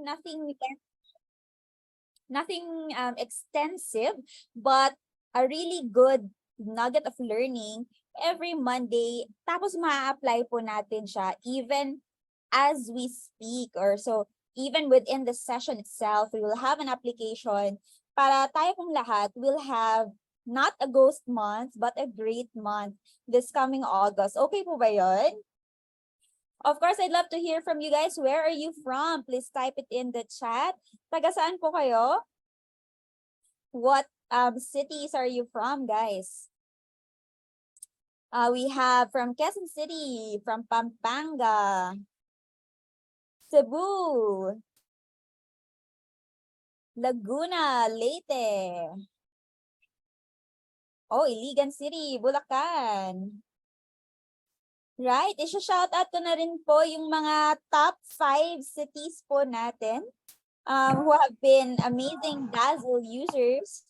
nothing extensive, but a really good nugget of learning every Monday. Tapos ma-apply po natin siya even as we speak, or so even within the session itself, we will have an application para tayo pong lahat will have not a ghost month, but a great month this coming August. Okay po ba yun? Of course, I'd love to hear from you guys. Where are you from? Please type it in the chat. Taga saan po kayo? What cities are you from, guys? We have from Quezon City, from Pampanga, Cebu, Laguna, Leyte. Oh, Iligan City, Bulacan. Right, isa-shout out ko na rin po yung mga top 5 cities po natin who have been amazing Dazle users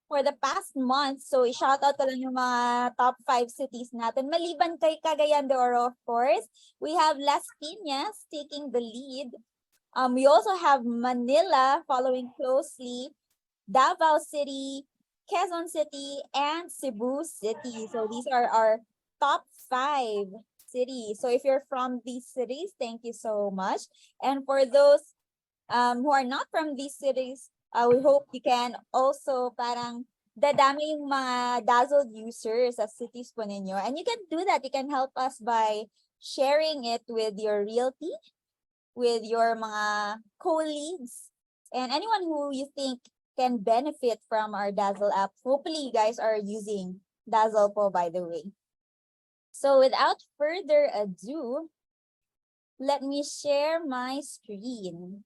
for the past month. So, i-shout out ko lang yung mga top 5 cities natin. Maliban kay Cagayan de Oro, of course, we have Las Piñas taking the lead. We also have Manila following closely, Davao City, Quezon City, and Cebu City. So, these are our top 5 cities. So if you're from these cities, thank you so much. And for those who are not from these cities, we hope you can also parang dadami yung mga Dazzle users sa cities po ninyo. And you can do that. You can help us by sharing it with your realty, with your mga colleagues, and anyone who you think can benefit from our Dazzle app. Hopefully, you guys are using Dazzle po, by the way. So without further ado, let me share my screen.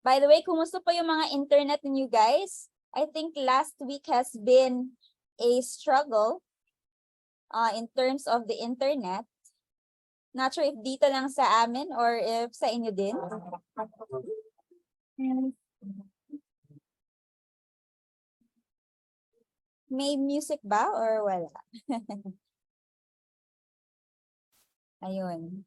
By the way, kumusta po yung mga internet niyo guys? I think last week has been a struggle in terms of the internet. Not sure if dito lang sa amin or if sa inyo din. May music ba or wala? Ayun.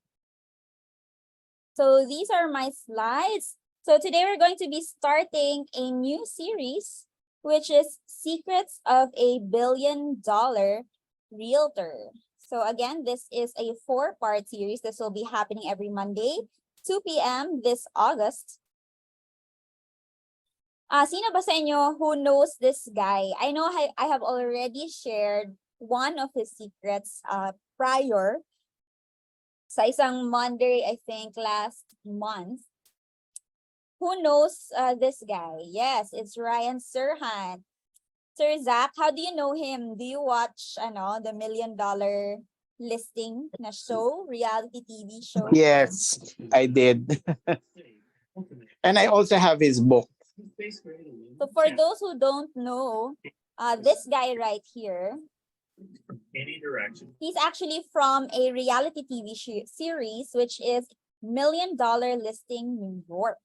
So these are my slides. So today we're going to be starting a new series, which is Secrets of a Billion-Dollar Realtor. So again, this is a 4-part series. This will be happening every Monday, 2 p.m. this August. Sino ba sa inyo who knows this guy? I know I have already shared one of his secrets prior sa isang Monday, I think, last month. Who knows this guy? Yes, it's Ryan Serhant. Sir Zach, how do you know him? Do you watch the $1 Million Listing na show, reality TV show? Yes, I did. And I also have his book. So for those who don't know, this guy right here, Any direction. he's actually from a reality TV series, which is $1 Million Listing New York.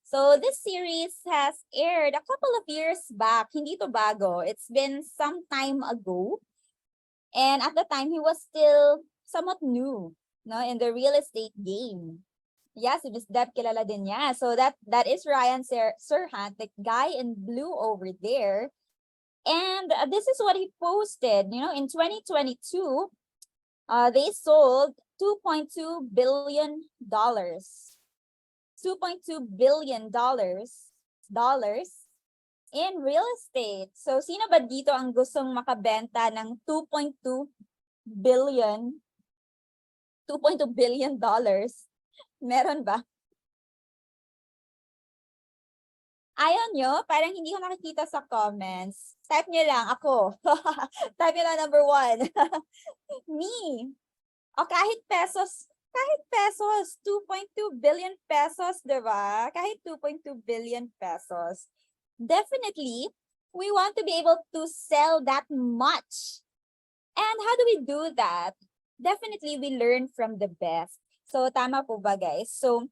So this series has aired a couple of years back. Hindi to bago. It's been some time ago. And at the time, he was still somewhat new, no, in the real estate game. Yes, Miss Deb kilala din niya. So that is Ryan Serhant, the guy in blue over there. And this is what he posted. In 2022, they sold $2.2 billion. $2.2 billion in real estate. So sino ba dito ang gustong makabenta ng $2.2 billion? $2.2 billion? Meron ba? Ayaw nyo? Parang hindi ko nakikita sa comments. Type nyo lang, ako. Type nyo lang number 1. Me. O kahit pesos, 2.2 billion pesos, diba? Kahit 2.2 billion pesos. Definitely, we want to be able to sell that much. And how do we do that? Definitely, we learn from the best. So, tama po ba, guys? So,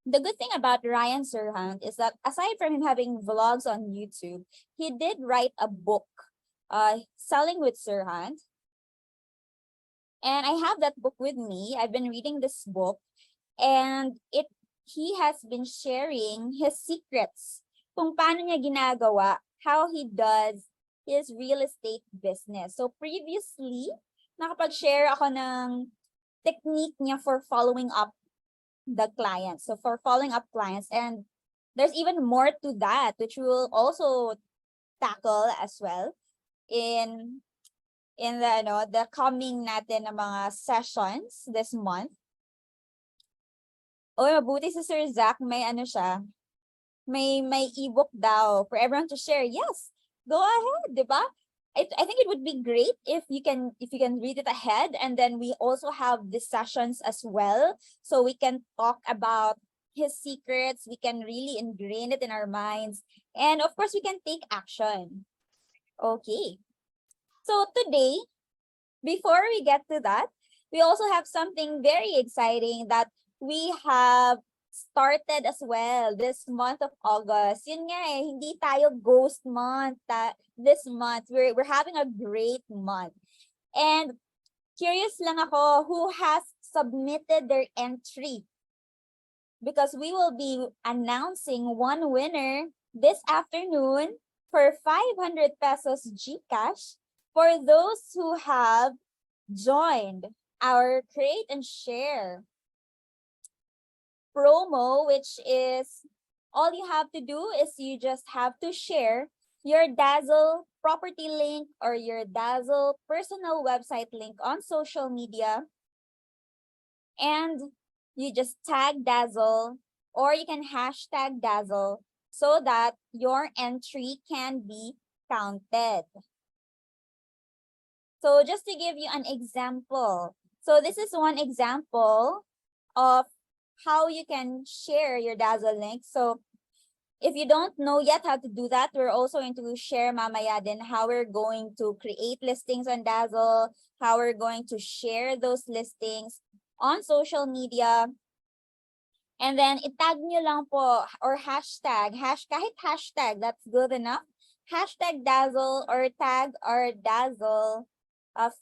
the good thing about Ryan Serhant is that aside from him having vlogs on YouTube, he did write a book, Selling with Serhant. And I have that book with me. I've been reading this book, and he has been sharing his secrets kung paano niya ginagawa, how he does his real estate business. So previously, nakapag-share ako ng technique niya for following up the clients. So for following up clients, and there's even more to that, which we will also tackle as well in the coming natin na mga sessions this month. Oh, mabuti si Sir Zach, may siya, may ebook daw for everyone to share. Yes, go ahead, di ba? I think it would be great if you can read it ahead, and then we also have these sessions as well, so we can talk about his secrets. We can really ingrain it in our minds, and of course we can take action. Okay, so today, before we get to that, we also have something very exciting that we have started as well this month of August. Yun nga hindi tayo ghost month this month. We're having a great month. And curious lang ako who has submitted their entry, because we will be announcing one winner this afternoon for 500 pesos GCash for those who have joined our Create and Share promo, which is all you have to do is you just have to share your Dazzle property link or your Dazzle personal website link on social media, and you just tag Dazzle, or you can hashtag Dazzle so that your entry can be counted. So just to give you an example, so this is one example of how you can share your Dazzle link. So if you don't know yet how to do that, we're also going to share mamaya din how we're going to create listings on Dazzle, how we're going to share those listings on social media. And then itag nyo lang po, or hashtag, kahit hashtag, that's good enough. Hashtag Dazzle or tag our Dazzle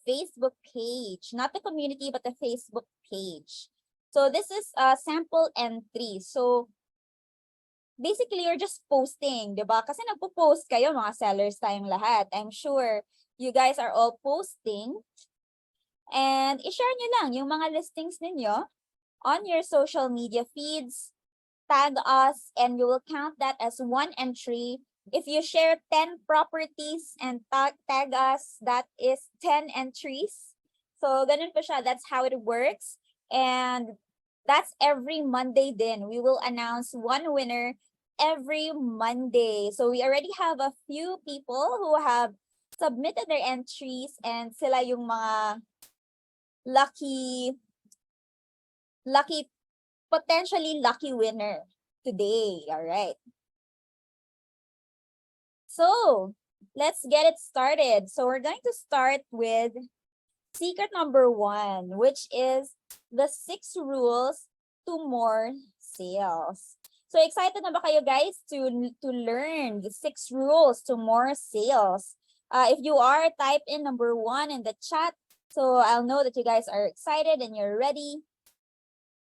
Facebook page, not the community, but the Facebook page. So this is a sample entry. So basically, you're just posting, di ba? Kasi nagpo-post kayo, mga sellers tayong lahat. I'm sure you guys are all posting. And i-share nyo lang yung mga listings ninyo on your social media feeds. Tag us, and you will count that as one entry. If you share 10 properties and tag us, that is 10 entries. So, ganun po siya. That's how it works. And that's every Monday din. We will announce one winner every Monday. So, we already have a few people who have submitted their entries, and sila yung mga potentially lucky winner today. All right. So let's get it started. So we're going to start with secret number 1, which is the 6 rules to more sales. So excited na ba kayo guys to learn the 6 rules to more sales? If you are, type in number 1 in the chat, so I'll know that you guys are excited and you're ready.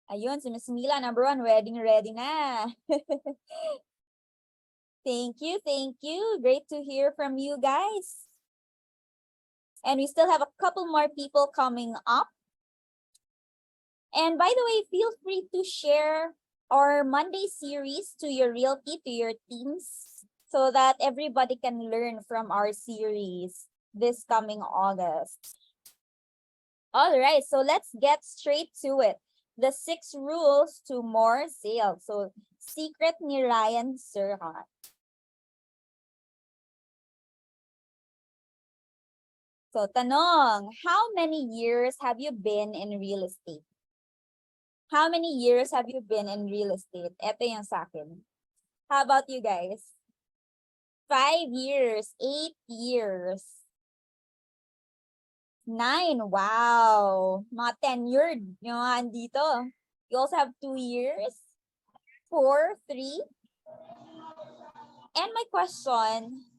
Ayun, si Miss Mila, number 1, ready na. Thank you. Great to hear from you guys. And we still have a couple more people coming up. And by the way, feel free to share our Monday series to your realty, to your teams, so that everybody can learn from our series this coming August. All right, so let's get straight to it. The 6 rules to more sales. So, secret ni Ryan Serhat. So, tanong, how many years have you been in real estate? How many years have you been in real estate? Ito yung sa akin. How about you guys? 5 years, 8 years, 9, wow. Mga tenured yung mga andito. You also have 2 years, 4, 3. And my question,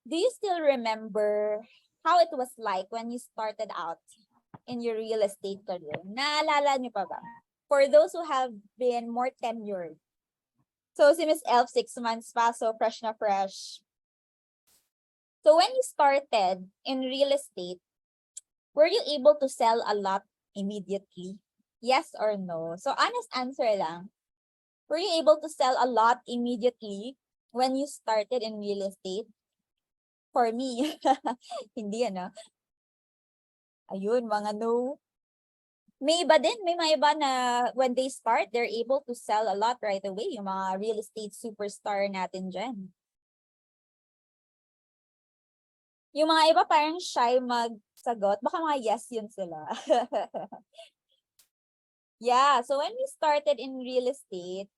do you still remember how it was like when you started out in your real estate career? Naalala niyo pa ba? For those who have been more tenured. So si Miss Elf, 6 months pa, so fresh na fresh. So when you started in real estate, were you able to sell a lot immediately? Yes or no? So honest answer lang. Were you able to sell a lot immediately when you started in real estate? For me, hindi ano. Ayun, mga no. May iba din, may mga iba na when they start, they're able to sell a lot right away. Yung mga real estate superstar natin dyan. Yung mga iba parang shy magsagot. Baka mga yes yun sila. Yeah, so when we started in real estate,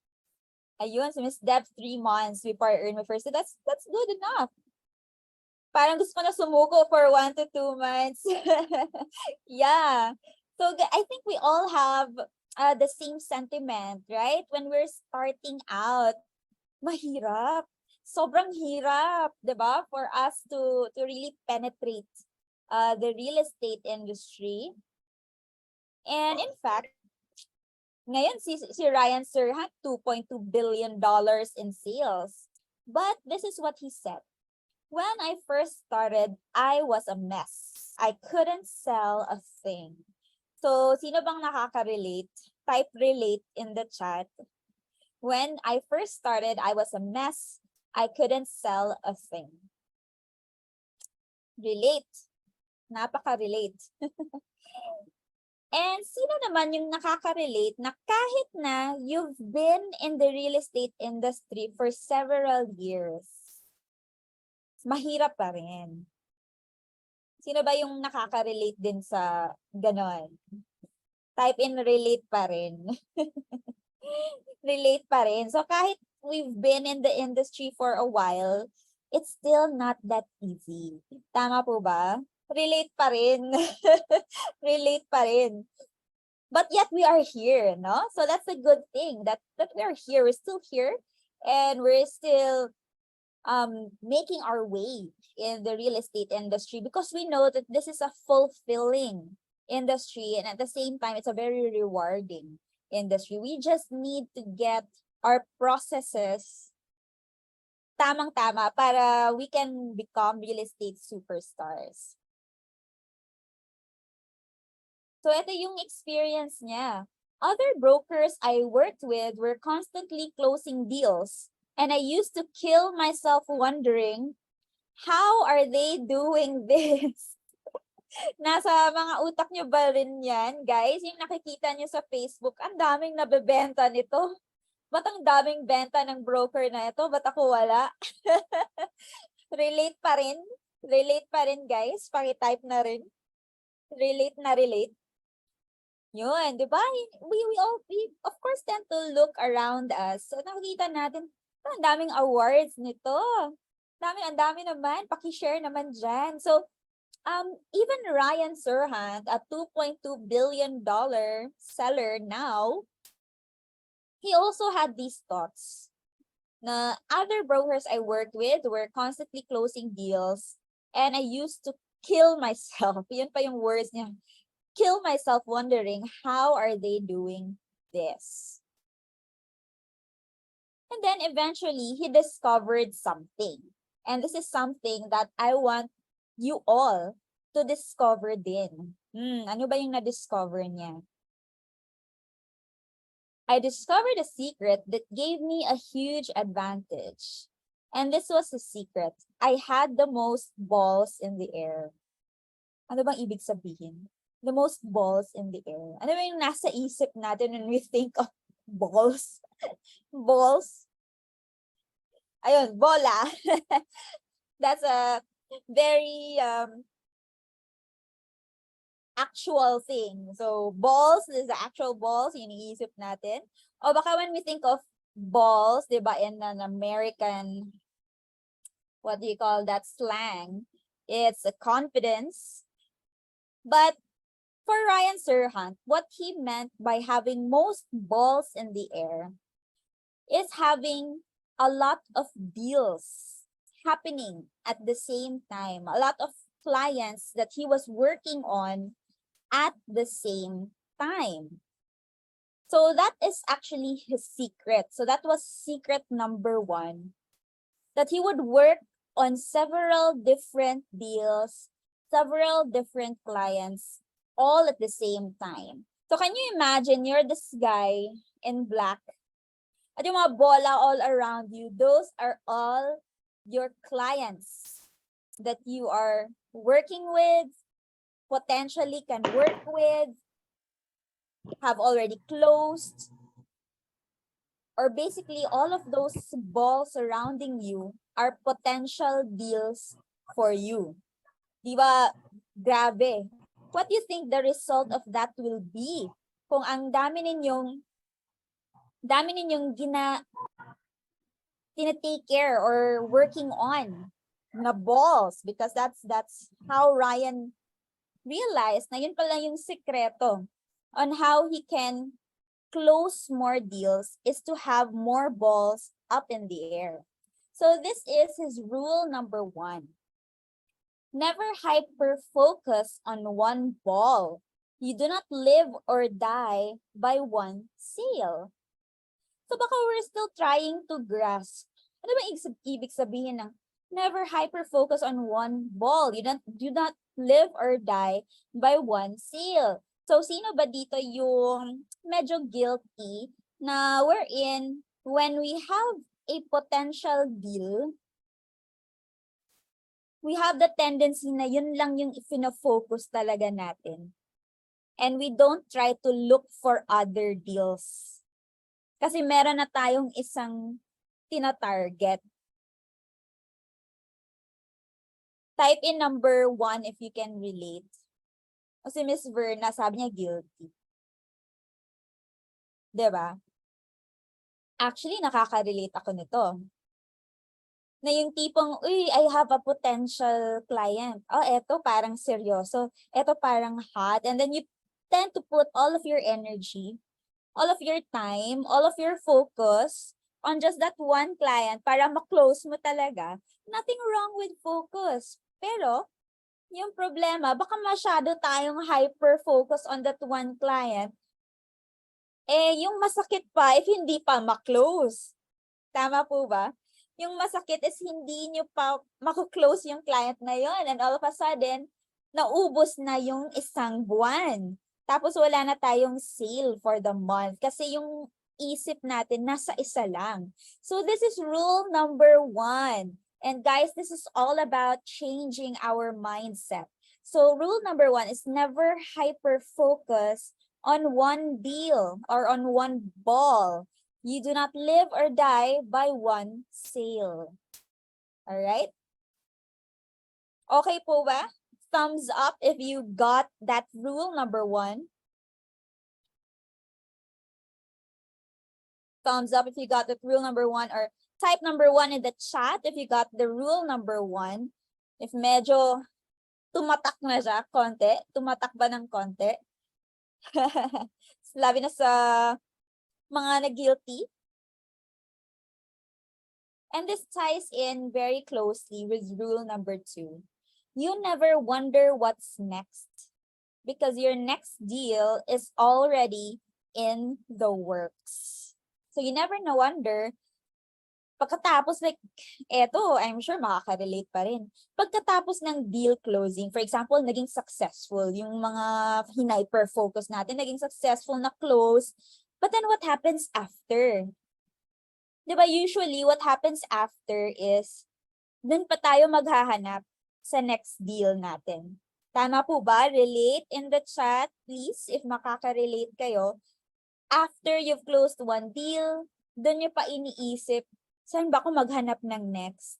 ayun, so Miss Deb, 3 months before I earned my first. So that's good enough. Parang gusto ko na sumuko for 1 to 2 months. Yeah. So I think we all have the same sentiment, right? When we're starting out, mahirap. Sobrang hirap, 'di ba? For us to really penetrate the real estate industry. And in fact, ngayon si Ryan Serhant, $2.2 billion in sales. But this is what he said. When I first started, I was a mess. I couldn't sell a thing. So, sino bang nakaka-relate? Type relate in the chat. When I first started, I was a mess. I couldn't sell a thing. Relate. Napaka-relate. And sino naman yung nakaka-relate na kahit na you've been in the real estate industry for several years, mahirap pa rin. Sino ba yung nakaka-relate din sa ganon? Type in relate pa rin. Relate pa rin. So kahit we've been in the industry for a while, it's still not that easy. Tama po ba? Relate pa rin. Relate pa rin. But yet we are here, no? So that's a good thing that we are here. We're still here and we're still making our way in the real estate industry because we know that this is a fulfilling industry and at the same time it's a very rewarding industry. We just need to get our processes tamang-tama para we can become real estate superstars. So ito yung experience niya. Other brokers I worked with were constantly closing deals. And I used to kill myself wondering, how are they doing this? Nasa mga utak nyo ba rin yan, guys? Yung nakikita nyo sa Facebook, ang daming nabebenta nito. Ba't ang daming benta ng broker na ito? Ba't ako wala? Relate pa rin? Relate pa rin, guys? Pakitype na rin. Relate na relate. Yun, di ba? We of course tend to look around us. So nakikita natin, ang daming awards nito. Ang dami naman. Paki-share naman dyan. So, even Ryan Serhant, a $2.2 billion seller now, he also had these thoughts. Na other brokers I worked with were constantly closing deals and I used to kill myself. Yun pa yung words niya. Kill myself wondering, how are they doing this? And then eventually, he discovered something. And this is something that I want you all to discover din. Ano ba yung na-discover niya? I discovered a secret that gave me a huge advantage. And this was the secret. I had the most balls in the air. Ano bang ibig sabihin? The most balls in the air. Ano ba yung nasa isip natin when we think of balls? Balls? Ayun, bola. That's a very actual thing. So, balls is the actual balls, iniisip natin. O baka when we think of balls, di ba, in an American, what do you call that slang? It's a confidence. But for Ryan Serhant, what he meant by having most balls in the air is having a lot of deals happening at the same time. A lot of clients that he was working on at the same time. So that is actually his secret. So that was secret number 1, that he would work on several different deals, several different clients, all at the same time. So can you imagine, you're this guy in black, at yung mga bola all around you, those are all your clients that you are working with, potentially can work with, have already closed, or basically all of those balls surrounding you are potential deals for you. Di ba? Grabe. What do you think the result of that will be? Kung ang dami ninyong tina-take care or working on na balls, because that's how Ryan realized na yun pala yung sikreto on how he can close more deals is to have more balls up in the air. So this is his rule number 1. Never hyper-focus on one ball. You do not live or die by one sale. So baka we're still trying to grasp. Ano ba ibig sabihin ng never hyper-focus on one ball? You do not live or die by one sale. So sino ba dito yung medyo guilty na wherein when we have a potential deal, we have the tendency na yun lang yung focus talaga natin. And we don't try to look for other deals. Kasi meron na tayong isang tina-target. Type in number 1 if you can relate. Kasi Miss Verna, sabi niya guilty. Diba? Actually, nakaka-relate ako nito. Na yung tipong, uy, I have a potential client. Oh, eto parang seryoso. Eto parang hot. And then you tend to put all of your energy, all of your time, all of your focus on just that one client para ma-close mo talaga. Nothing wrong with focus. Pero, yung problema, baka masyado tayong hyper-focus on that one client. Yung masakit pa if hindi pa ma-close. Tama po ba? Yung masakit is hindi nyo pa mako-close yung client na yon, and all of a sudden, naubos na yung isang buwan. Tapos wala na tayong sale for the month kasi yung isip natin nasa isa lang. So this is rule number 1. And guys, this is all about changing our mindset. So rule number 1 is never hyper-focus on one deal or on one ball. You do not live or die by one sale. All right? Okay po ba? Thumbs up if you got that rule number 1. Thumbs up if you got that rule number 1, or type number 1 in the chat if you got the rule number 1. If medyo tumatak na siya, konti. Tumatak ba ng konti? Labi na sa mga na-guilty. And this ties in very closely with rule number 2. You never wonder what's next because your next deal is already in the works. So you never wonder, pagkatapos like, eto, I'm sure makaka-relate pa rin. Pagkatapos ng deal closing, for example, naging successful, yung mga hyper-focus natin, naging successful na close, but then what happens after? Diba, usually what happens after is, dun pa tayo maghahanap sa next deal natin. Tama po ba? Relate in the chat, please, if makaka-relate kayo. After you've closed one deal, dun nyo pa iniisip, saan ba ako maghanap ng next?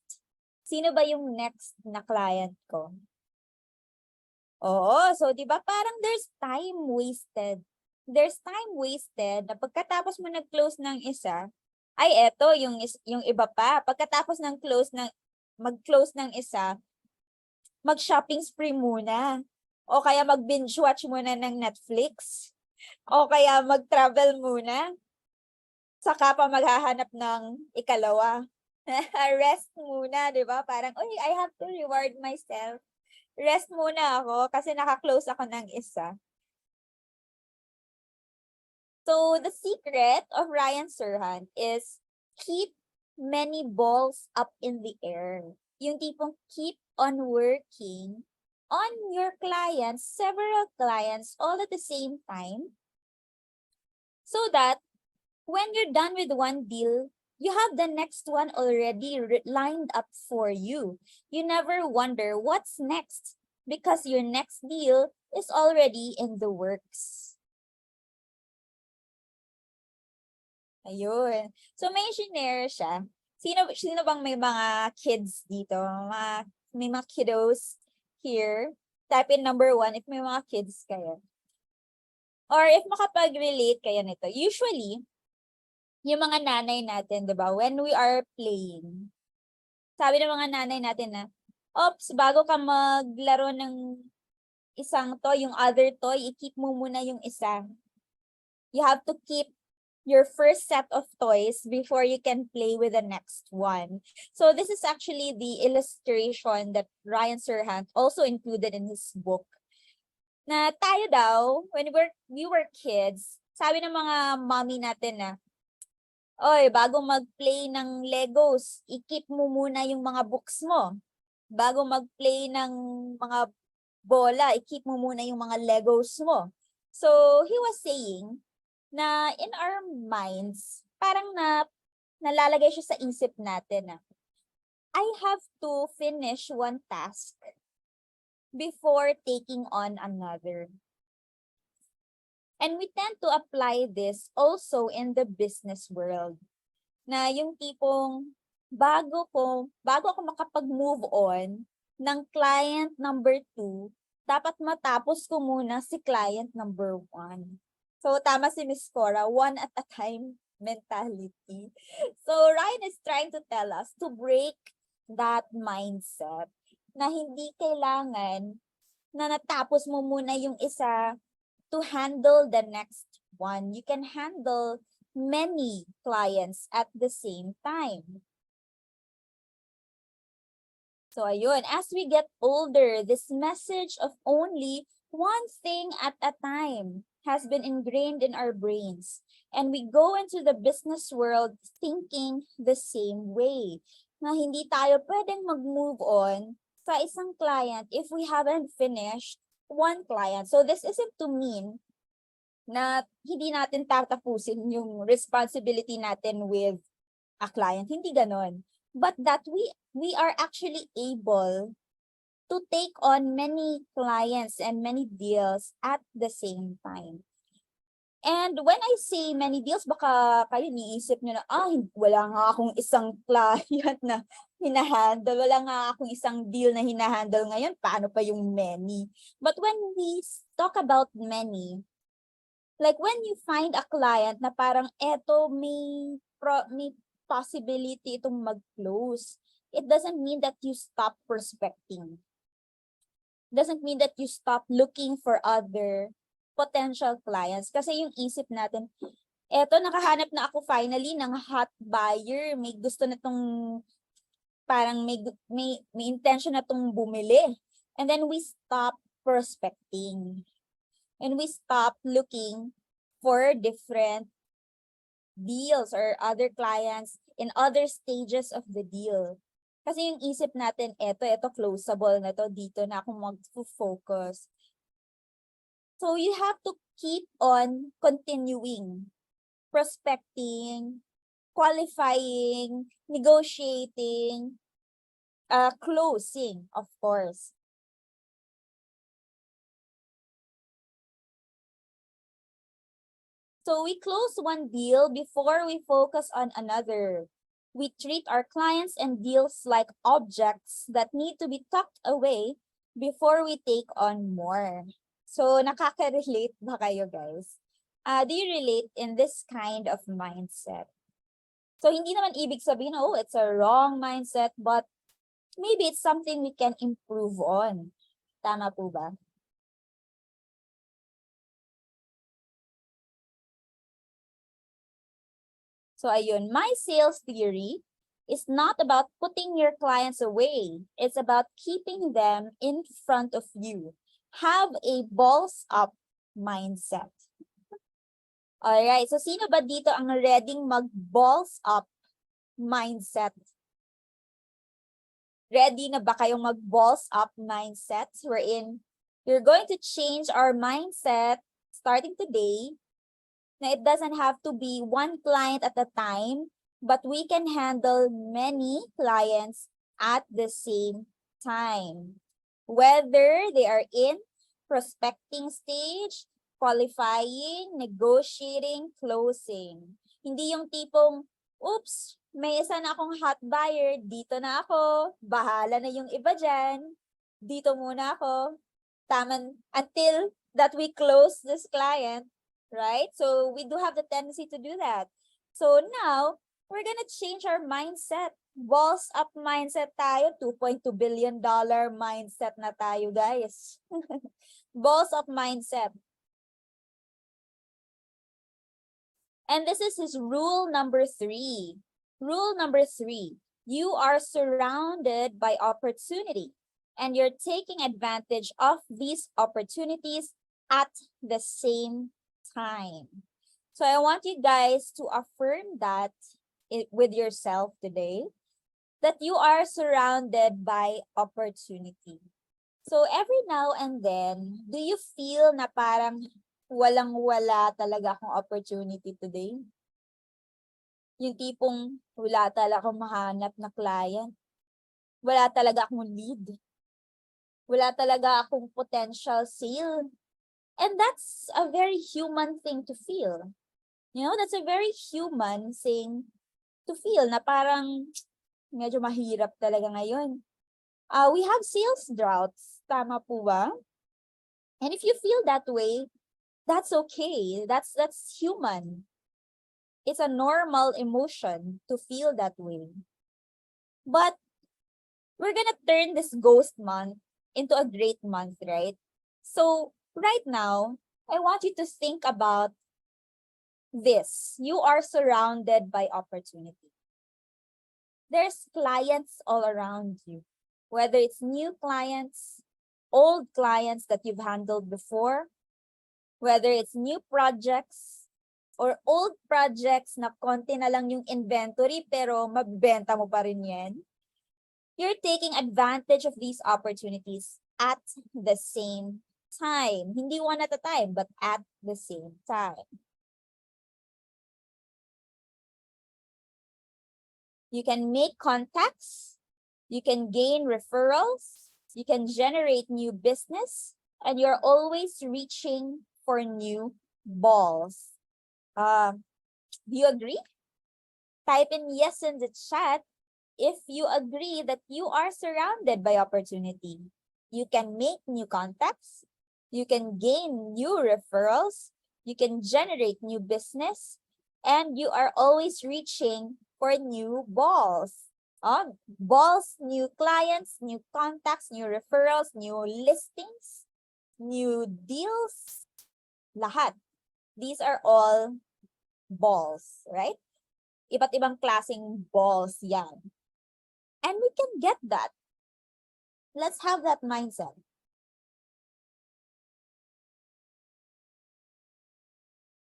Sino ba yung next na client ko? Oo, so diba parang there's time wasted. There's time wasted na pagkatapos mo nag-close ng isa, ay eto yung iba pa. Pagkatapos ng mag-close ng isa, mag-shopping spree muna. O kaya mag-binge watch muna ng Netflix. O kaya mag-travel muna. Saka pa maghahanap ng ikalawa. Rest muna, di ba? Parang, uy, I have to reward myself. Rest muna ako kasi naka-close ako ng isa. So the secret of Ryan Serhant is keep many balls up in the air. Yung tipong keep on working on your clients, several clients all at the same time, so that when you're done with one deal, you have the next one already lined up for you. You never wonder what's next because your next deal is already in the works. Ayun. So may shinare siya. Sino bang may mga kids dito? May mga kiddos here. Type in number 1 if may mga kids kayo. Or if makapag-relate kayo nito. Usually, yung mga nanay natin, di ba, when we are playing, sabi ng mga nanay natin na, ops, bago ka maglaro ng isang toy, yung other toy, i-keep mo muna yung isa. You have to keep your first set of toys before you can play with the next one. So this is actually the illustration that Ryan Serhant also included in his book. Na tayo daw, when we were kids, sabi ng mga mommy natin na, oy, bago mag-play ng Legos, i-keep mo muna yung mga books mo. Bago mag-play ng mga bola, i-keep mo muna yung mga Legos mo. So, he was saying na in our minds, parang nalalagay siya sa isip natin na, I have to finish one task before taking on another. And we tend to apply this also in the business world. Na yung tipong bago ako makapag-move on ng client number 2, dapat matapos ko muna si client number 1. So tama si Miss Cora, one at a time mentality. So Ryan is trying to tell us to break that mindset na hindi kailangan na natapos mo muna yung isa to handle the next one. You can handle many clients at the same time. So ayun, as we get older, this message of only one thing at a time has been ingrained in our brains. And we go into the business world thinking the same way. Na hindi tayo pwedeng mag-move on sa isang client if we haven't finished one client. So this isn't to mean na hindi natin tatapusin yung responsibility natin with a client. Hindi ganon. But that we are actually able to take on many clients and many deals at the same time. And when I say many deals, baka kayo niisip nyo na, wala nga akong isang client na hinahandle, wala nga akong isang deal na hinahandle ngayon, paano pa yung many? But when we talk about many, like when you find a client na parang eto may possibility itong mag-close, it doesn't mean that you stop prospecting. Doesn't mean that you stop looking for other potential clients. Kasi yung isip natin, eto nakahanap na ako finally ng hot buyer, may gusto na tong parang may intention na tong bumili. And then we stop prospecting. And we stop looking for different deals or other clients in other stages of the deal. Kasi yung isip natin, eto closable na to, dito na ako mag-focus. So you have to keep on continuing, prospecting, qualifying, negotiating, closing, of course. So we close one deal before we focus on another. We treat our clients and deals like objects that need to be tucked away before we take on more. So nakaka-relate ba kayo, guys? Do you relate in this kind of mindset? So hindi naman ibig sabihin, it's a wrong mindset, but maybe it's something we can improve on. Tama po ba? So ayun, my sales theory is not about putting your clients away. It's about keeping them in front of you. Have a balls up mindset. Alright, so sino ba dito ang ready mag-balls up mindset? Ready na ba kayong mag-balls up mindset? Wherein we're going to change our mindset starting today na it doesn't have to be one client at a time, but we can handle many clients at the same time. Whether they are in prospecting stage, qualifying, negotiating, closing. Hindi yung tipong, oops, may isa na akong hot buyer, dito na ako, bahala na yung iba dyan, dito muna ako, until that we close this client, right? So we do have the tendency to do that. So now, we're gonna change our mindset. Balls up mindset tayo, $2.2 billion mindset na tayo, guys. Balls up mindset. And this is his rule number 3. Rule number 3, you are surrounded by opportunity and you're taking advantage of these opportunities at the same time. So I want you guys to affirm that with yourself today, that you are surrounded by opportunity. So every now and then, do you feel na parang walang-wala talaga akong opportunity today? Yung tipong wala talaga akong mahanap na client. Wala talaga akong lead. Wala talaga akong potential sale. And that's a very human thing to feel. You know, that's a very human thing to feel na parang medyo mahirap talaga ngayon. We have sales droughts. Tama po ba? And if you feel that way, that's okay. That's human. It's a normal emotion to feel that way. But we're gonna turn this ghost month into a great month, right? So right now, I want you to think about this. You are surrounded by opportunity. There's clients all around you, whether it's new clients, old clients that you've handled before, whether it's new projects or old projects na konti na lang yung inventory pero mabenta mo pa rin yan. You're taking advantage of these opportunities at the same time. Hindi one at a time, but at the same time. You can make contacts, you can gain referrals, you can generate new business, and you're always reaching for new balls. Do you agree? Type in yes in the chat if you agree that you are surrounded by opportunity. You can make new contacts, you can gain new referrals, you can generate new business, and you are always reaching for new balls. Balls, new clients, new contacts, new referrals, new listings, new deals, lahat. These are all balls, right? Iba't ibang klaseng balls yan. And we can get that. Let's have that mindset.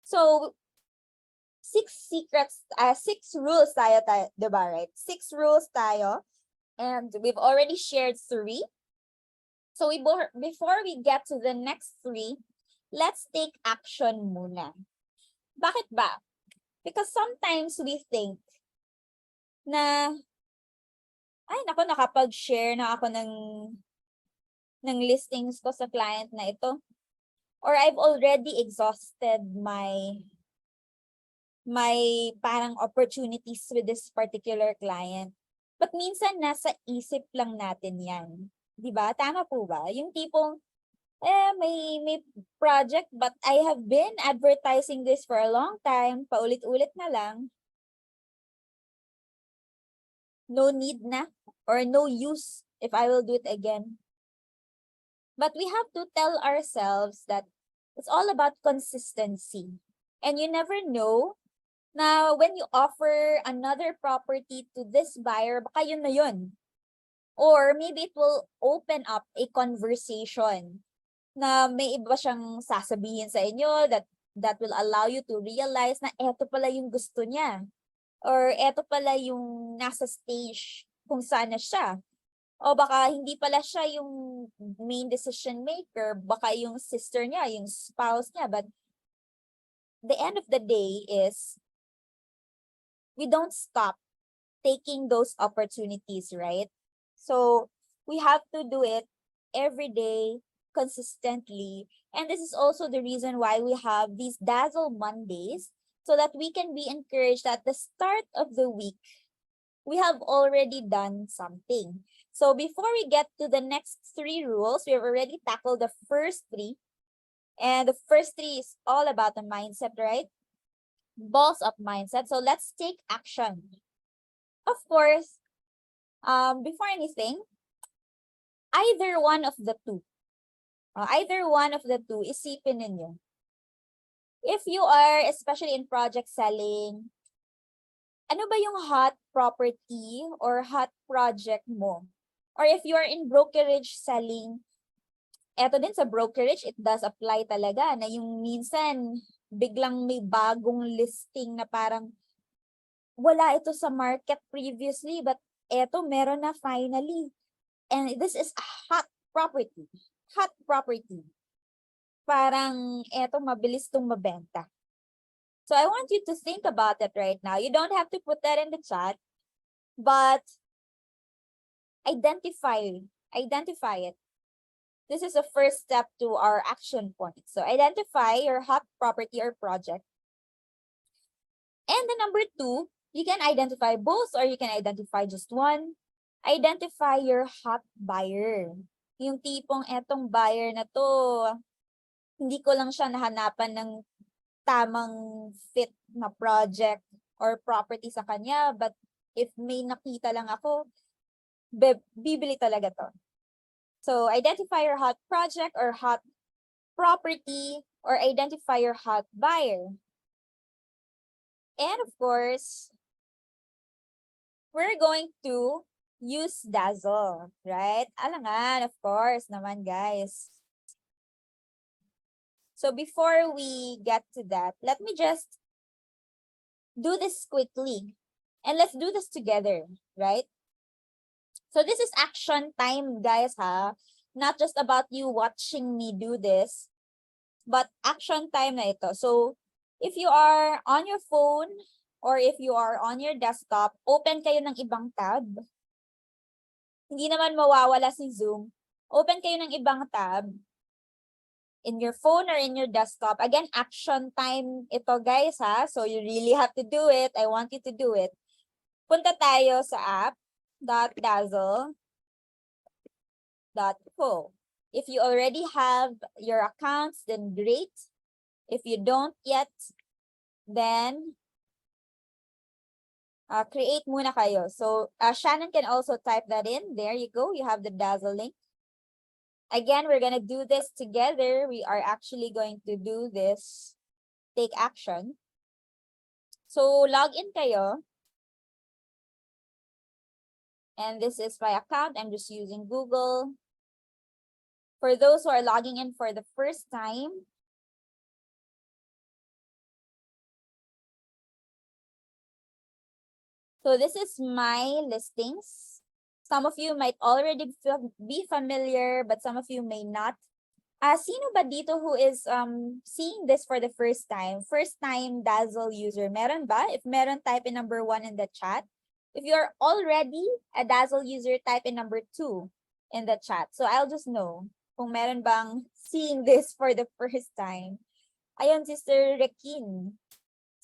So, 6 rules tayo, diba, right? 6 rules tayo. And we've already shared 3. So before we get to the next 3, let's take action muna. Bakit ba? Because sometimes we think na, ay nako, nakapag-share na ako ng listings ko sa client na ito. Or I've already exhausted my parang opportunities with this particular client. But minsan nasa isip lang natin yan. Diba? Tama po ba? Yung tipong, may project but I have been advertising this for a long time, paulit-ulit na lang. No need na or no use if I will do it again. But we have to tell ourselves that it's all about consistency. And you never know na when you offer another property to this buyer, baka yun na yun. Or maybe it will open up a conversation na may iba siyang sasabihin sa inyo that that will allow you to realize na eto pala yung gusto niya. Or eto pala yung nasa stage kung saan na siya. O baka hindi pala siya yung main decision maker, baka yung sister niya, yung spouse niya. But the end of the day is, we don't stop taking those opportunities, right? So we have to do it every day, consistently. And this is also the reason why we have these Dazzle Mondays, so that we can be encouraged at the start of the week, we have already done something. So before we get to the next 3 rules, we have already tackled the first 3. And the first 3 is all about the mindset, right? Balls of mindset. So let's take action. Of course, before anything, either one of the two, isipin ninyo. If you are, especially in project selling, ano ba yung hot property or hot project mo? Or if you are in brokerage selling, eto din sa brokerage, it does apply talaga na yung minsan biglang may bagong listing na parang wala ito sa market previously, but eto meron na finally. And this is a hot property. Hot property. Parang eto mabilis tong mabenta. So I want you to think about it right now. You don't have to put that in the chat, but identify it. This is the first step to our action point. So identify your hot property or project. And the number 2, you can identify both or you can identify just one. Identify your hot buyer. Yung tipong etong buyer na to, hindi ko lang siya nahanapan ng tamang fit na project or property sa kanya, but if may nakita lang ako, bibili talaga to. So identify your hot project or hot property, or identify your hot buyer. And of course, we're going to use Dazzle, right? Alangan, of course naman, guys. So before we get to that, let me just do this quickly. And let's do this together, right? So this is action time, guys, ha? Not just about you watching me do this, but action time na ito. So if you are on your phone or if you are on your desktop, open kayo ng ibang tab. Hindi naman mawawala si Zoom. Open kayo ng ibang tab in your phone or in your desktop. Again, action time ito, guys, ha? So you really have to do it. I want you to do it. Punta tayo sa app.dazzle.co. If you already have your accounts, then great. If you don't yet, then create muna kayo. So Shannon can also type that in. There you go. You have the Dazzle link. Again, we're gonna do this together. We are actually going to do this. Take action. So log in kayo. And this is my account. I'm just using Google. For those who are logging in for the first time, so this is my listings. Some of you might already be familiar, but some of you may not. Sino ba dito who is seeing this for the first time? First time Dazzle user. Meron ba? If meron, type in number 1 in the chat. If you're already a Dazzle user, type in number 2 in the chat. So I'll just know kung meron bang seeing this for the first time. Ayun, Sister Rekin.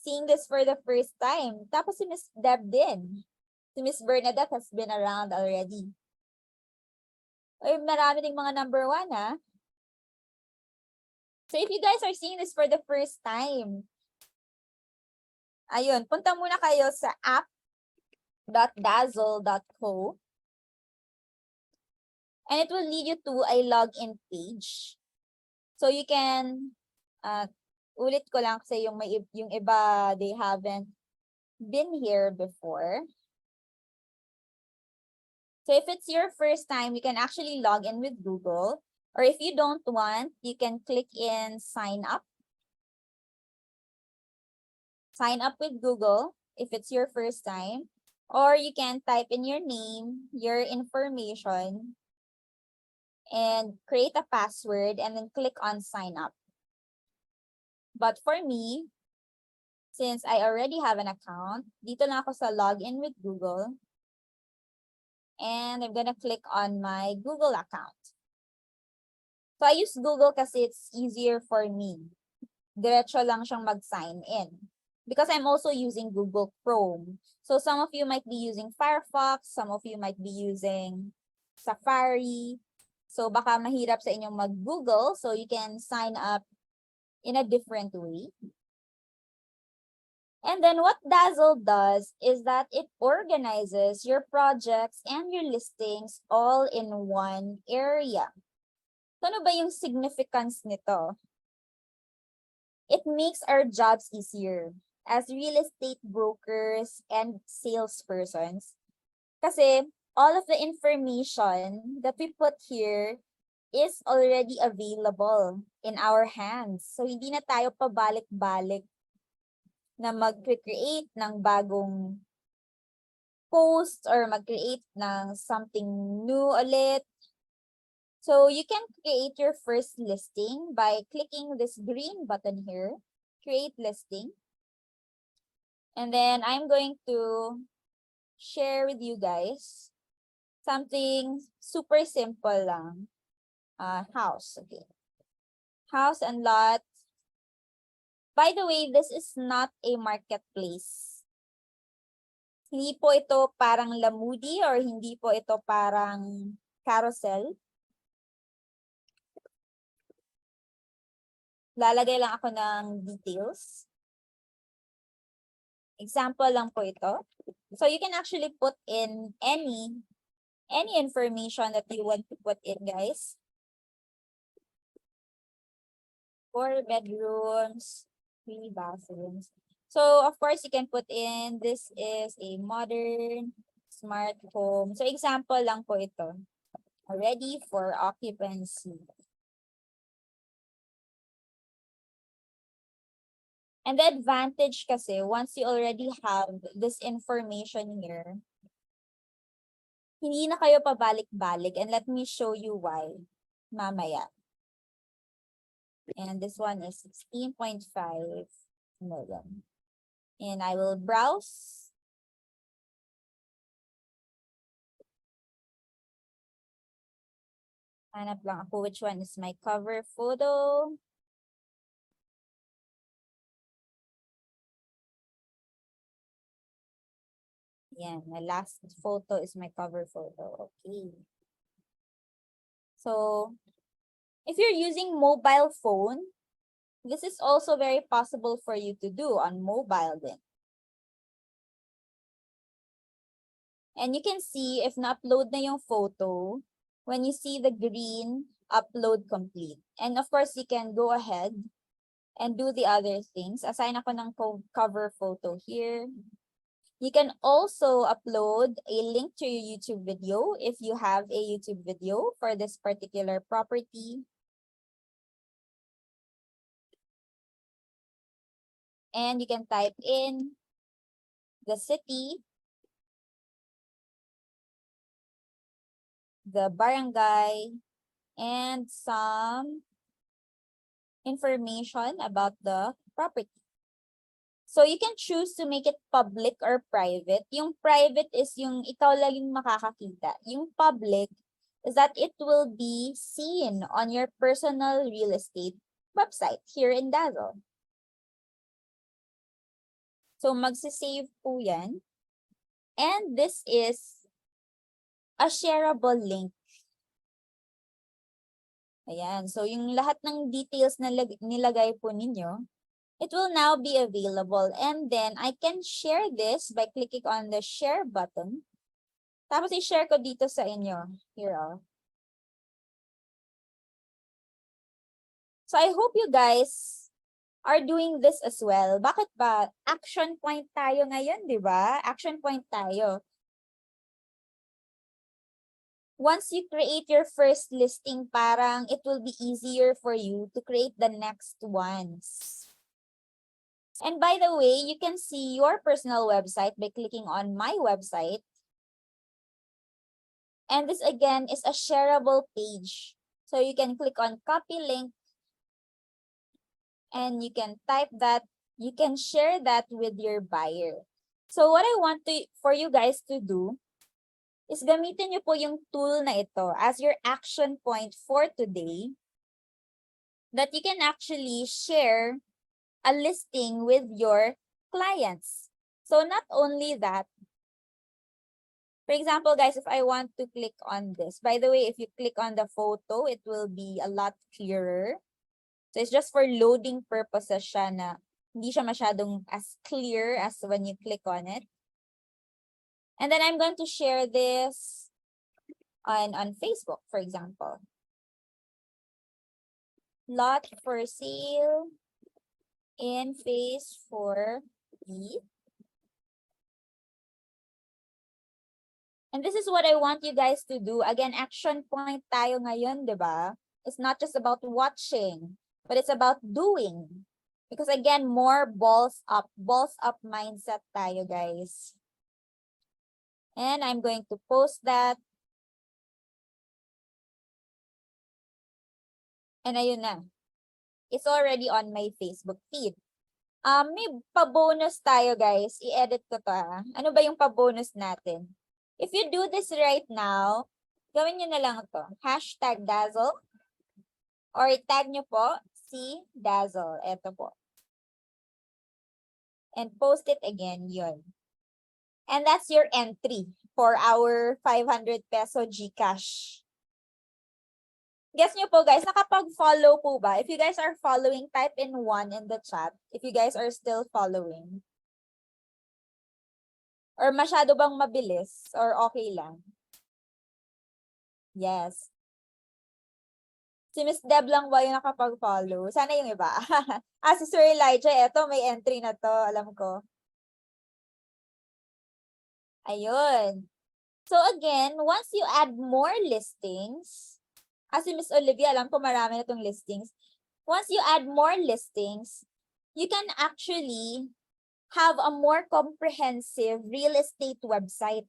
Seeing this for the first time. Tapos si Miss Deb din. Si Miss Bernadette has been around already. Ay, marami ding mga number 1, ha? So if you guys are seeing this for the first time, ayun, punta muna kayo sa app.dazzle.co. And it will lead you to a login page. So you can, ulit ko lang kasi yung iba, they haven't been here before. So if it's your first time, you can actually log in with Google. Or if you don't want, you can click in sign up. sign up with Google if it's your first time, or you can type in your name, your information, and create a password and then click on sign up. But for me, since I already have an account, dito na ako sa login with Google. And I'm gonna click on my Google account. So I use Google kasi it's easier for me. Diretso lang siyang mag-sign in. Because I'm also using Google Chrome. So some of you might be using Firefox, some of you might be using Safari. So baka mahirap sa inyong mag-Google, so you can sign up in a different way. And then what Dazle does is that it organizes your projects and your listings all in one area. So ano ba yung significance nito? It makes our jobs easier as real estate brokers and salespersons. Kasi all of the information that we put here is already available in our hands. So hindi na tayo pabalik-balik na mag-create ng bagong post or mag-create ng something new ulit. So you can create your first listing by clicking this green button here, create listing. And then I'm going to share with you guys something super simple lang. House, okay. House and lot. By the way, this is not a marketplace. Hindi po ito parang Lamudi or hindi po ito parang carousel. Lalagay lang ako ng details. Example lang po ito. So you can actually put in any information that you want to put in, guys. 4 bedrooms, 3 bathrooms. So of course you can put in this is a modern smart home. So example lang po ito. Ready for occupancy. And the advantage kasi, once you already have this information here, hindi na kayo pabalik-balik. And let me show you why mamaya. And this one is 16.5 million. And I will browse. Hanap lang ako which one is my cover photo. Yan, my last photo is my cover photo. Okay. So, if you're using mobile phone, this is also very possible for you to do on mobile then. And you can see if na-upload na yung photo, when you see the green, upload complete. And of course, you can go ahead and do the other things. Assign ako ng cover photo here. You can also upload a link to your YouTube video if you have a YouTube video for this particular property. And you can type in the city, the barangay, and some information about the property. So you can choose to make it public or private. Yung private is yung ikaw lang yung makakakita. Yung public is that it will be seen on your personal real estate website here in Dazle. So magsisave po yan. And this is a shareable link. Ayan. So yung lahat ng details na nilagay po ninyo, it will now be available. And then I can share this by clicking on the share button. Tapos i-share ko dito sa inyo. Here, oh. So I hope you guys are doing this as well. Bakit ba? Action point tayo ngayon, di ba? Action point tayo. Once you create your first listing, parang it will be easier for you to create the next ones. And by the way, you can see your personal website by clicking on my website. And this again is a shareable page. So you can click on copy link and you can type that, you can share that with your buyer. So what I want for you guys to do is gamitin nyo po yung tool na ito as your action point for today, that you can actually share a listing with your clients. So not only that, for example, guys, if I want to click on this, by the way, if you click on the photo, it will be a lot clearer. So it's just for loading purposes siya na hindi siya masyadong as clear as when you click on it. And then I'm going to share this on Facebook, for example. Lot for sale in phase 4B. And this is what I want you guys to do. Again, action point tayo ngayon, di ba? It's not just about watching, but it's about doing. Because again, more balls up mindset tayo, guys. And I'm going to post that. And ayun na. It's already on my Facebook feed. May pa-bonus tayo, guys. I-edit ko to, ha? Ano ba yung pa-bonus natin? If you do this right now, gawin nyo na lang to. Hashtag Dazle. Or tag nyo po si Dazle. Ito po. And post it again, yun. And that's your entry for our 500 peso GCash. Guess nyo po, guys, nakapag-follow po ba? If you guys are following, type in 1 in the chat. If you guys are still following. Or masyado bang mabilis? Or okay lang? Yes. Si Miss Deb lang ba yung nakapag-follow? Sana yung iba. Si Sir Elijah, eto, may entry na to. Alam ko. Ayun. So again, once you add more listings, si Miss Olivia, alam ko marami na itong listings. Once you add more listings, you can actually have a more comprehensive real estate website.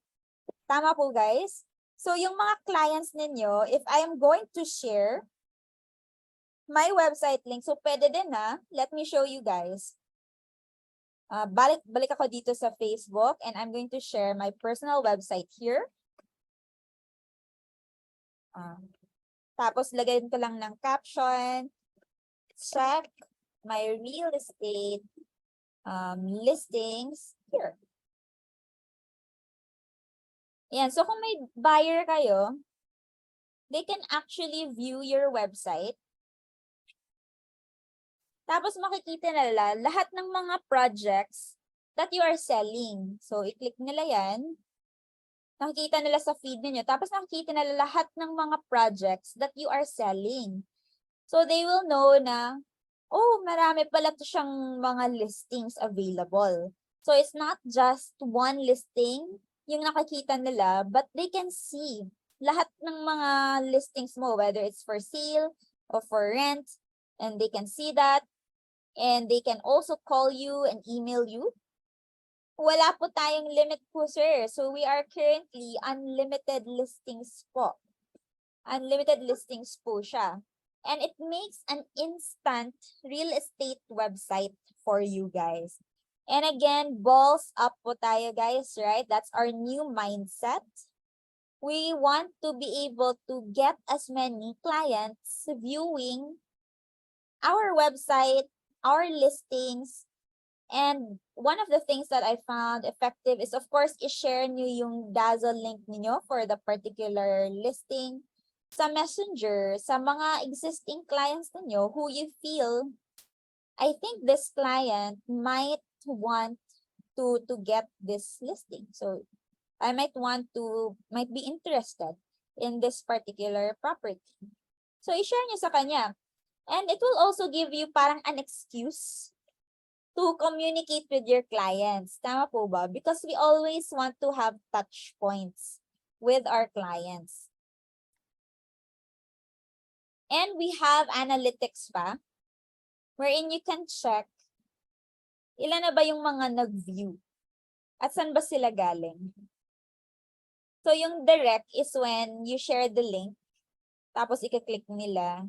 Tama po, guys? So yung mga clients ninyo, if I am going to share my website link, so pwede din na, let me show you guys. Balik ako dito sa Facebook and I'm going to share my personal website here. Tapos lagyan ko lang ng caption, check my real estate listings here. Yan. So kung may buyer kayo, they can actually view your website. Tapos makikita nila lahat ng mga projects that you are selling. So i-click nila yan. Nakikita nila sa feed niyo. Tapos nakikita nila lahat ng mga projects that you are selling. So they will know na, oh, marami pala to siyang mga listings available. So it's not just one listing yung nakikita nila, but they can see lahat ng mga listings mo, whether it's for sale or for rent, and they can see that. And they can also call you and email you. Wala po tayong limit po, sir. So we are currently unlimited listings po. Unlimited listings po siya. And it makes an instant real estate website for you guys. And again, balls up po tayo, guys, right? That's our new mindset. We want to be able to get as many clients viewing our website, our listings. And one of the things that I found effective is, of course, i-share nyo yung Dazle link niyo for the particular listing sa Messenger, sa mga existing clients niyo who you feel, I think this client might want to get this listing. So I might be interested in this particular property. So i-share nyo sa kanya. And it will also give you parang an excuse to communicate with your clients. Tama po ba? Because we always want to have touch points with our clients. And we have analytics pa, wherein you can check Ilan na ba yung mga nag-view? At saan ba sila galing? So, yung direct is when you share the link, tapos i-click nila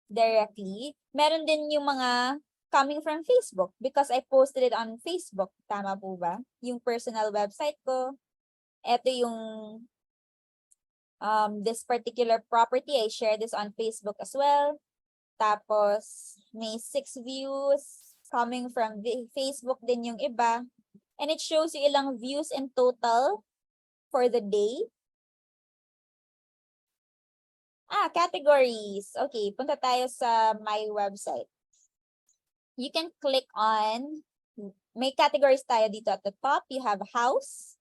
directly. Meron din yung mga coming from Facebook because I posted it on Facebook. Tama po ba? Yung personal website ko. Ito yung this particular property. I share this on Facebook as well. Tapos, may 6 views coming from Facebook din yung iba. And it shows you ilang views in total for the day. Categories. Okay, punta tayo sa my website. You can click on, may categories tayo dito at the top. You have house,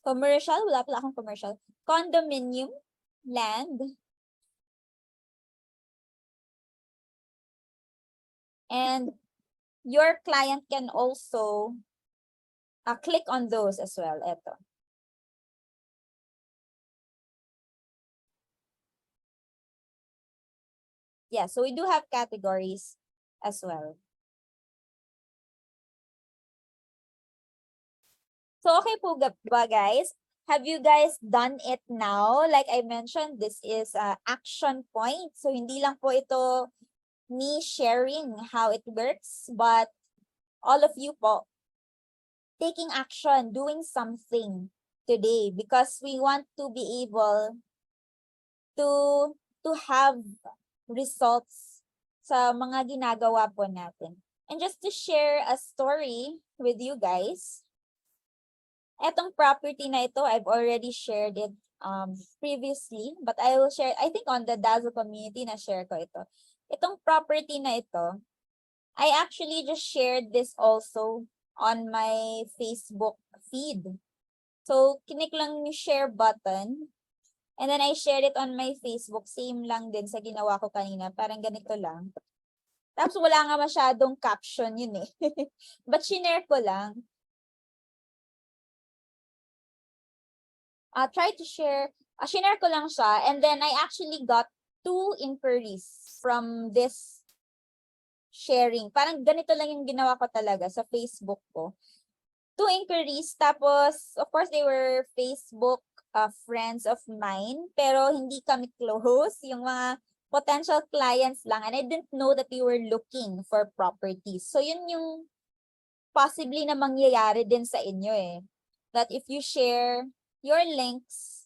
commercial, wala pala akong commercial, condominium, land, and your client can also click on those as well. Ito. Yeah, so we do have categories as well. So okay po ba guys? Have you guys done it now? Like I mentioned, this is action point. So hindi lang po ito me sharing how it works, but all of you po taking action, doing something today because we want to be able to have results sa mga ginagawa po natin. And just to share a story with you guys, etong property na ito, I've already shared it previously, but I will share, I think on the Dazle community na share ko ito. Itong property na ito, I actually just shared this also on my Facebook feed. So, kinik lang yung share button. And then I shared it on my Facebook. Same lang din sa ginawa ko kanina. Parang ganito lang. Tapos wala nga masyadong caption yun eh. But shinare ko lang. Try to share. Shinare ko lang siya. And then I actually got 2 inquiries from this sharing. Parang ganito lang yung ginawa ko talaga sa Facebook ko. 2 inquiries. Tapos, of course, they were Facebook friends of mine, pero hindi kami close, yung mga potential clients lang, and I didn't know that you were looking for properties. So yun yung possibly na mangyayari din sa inyo eh. That if you share your links,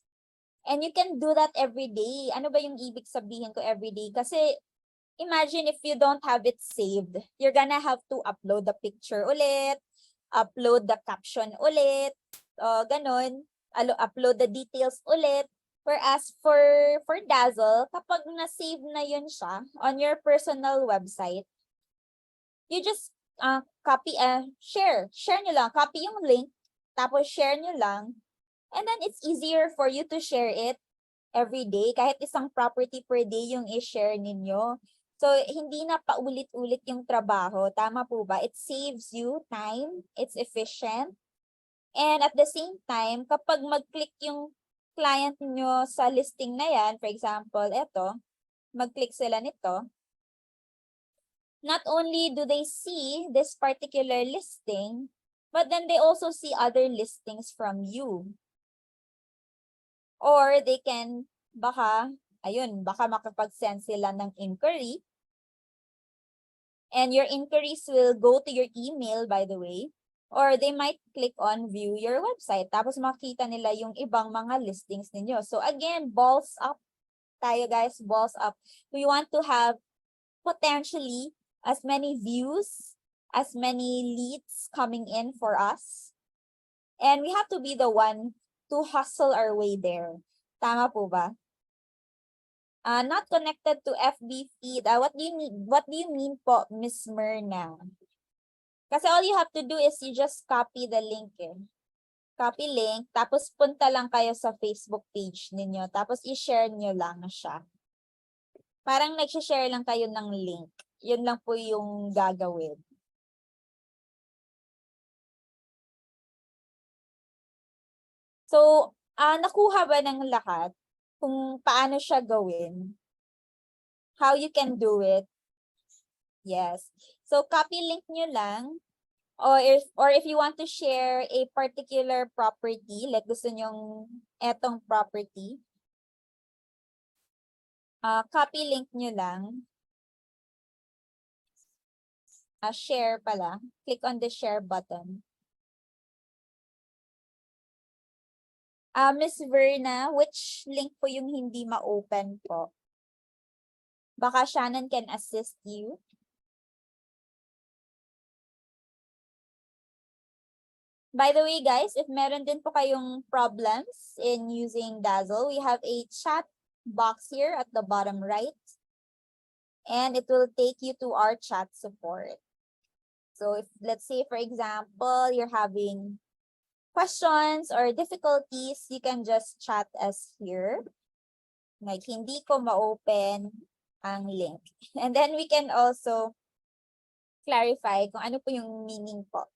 and you can do that every day. Ano ba yung ibig sabihin ko every day? Kasi imagine if you don't have it saved, you're gonna have to upload the picture ulit, upload the caption ulit, ganon. Upload the details ulit. Whereas for Dazle, kapag na-save na yun siya on your personal website, you just copy, share nyo lang. Copy yung link, tapos share nyo lang. And then it's easier for you to share it every day. Kahit isang property per day yung i-share ninyo. So, hindi na paulit-ulit yung trabaho. Tama po ba? It saves you time. It's efficient. And at the same time, kapag mag-click yung client nyo sa listing na yan, for example, eto, mag-click sila nito, not only do they see this particular listing, but then they also see other listings from you. Or they can, baka makapag-send sila ng inquiry. And your inquiries will go to your email, by the way. Or they might click on view your website. Tapos makita nila yung ibang mga listings ninyo. So again, balls up tayo guys, balls up. We want to have potentially as many views, as many leads coming in for us. And we have to be the one to hustle our way there. Tama po ba? Not connected to FB feed. What do you mean po, Miss Myrna? Kasi all you have to do is you just copy the link eh. Copy link, tapos punta lang kayo sa Facebook page ninyo, tapos i-share nyo lang siya. Parang nag-share lang kayo ng link. Yun lang po yung gagawin. So, nakuha ba ng lahat kung paano siya gawin? How you can do it? Yes. So copy link nyo lang. Or if you want to share a particular property, like gusto nyong etong property, copy link nyo lang. Share pala. Click on the share button. Miss Verna, which link po yung hindi ma-open po? Baka Shannon can assist you. By the way, guys, if meron din po kayong problems in using Dazzle, we have a chat box here at the bottom right. And it will take you to our chat support. So if, let's say, for example, you're having questions or difficulties, you can just chat us here. Like, hindi ko ma-open ang link. And then we can also clarify kung ano po yung meaning po.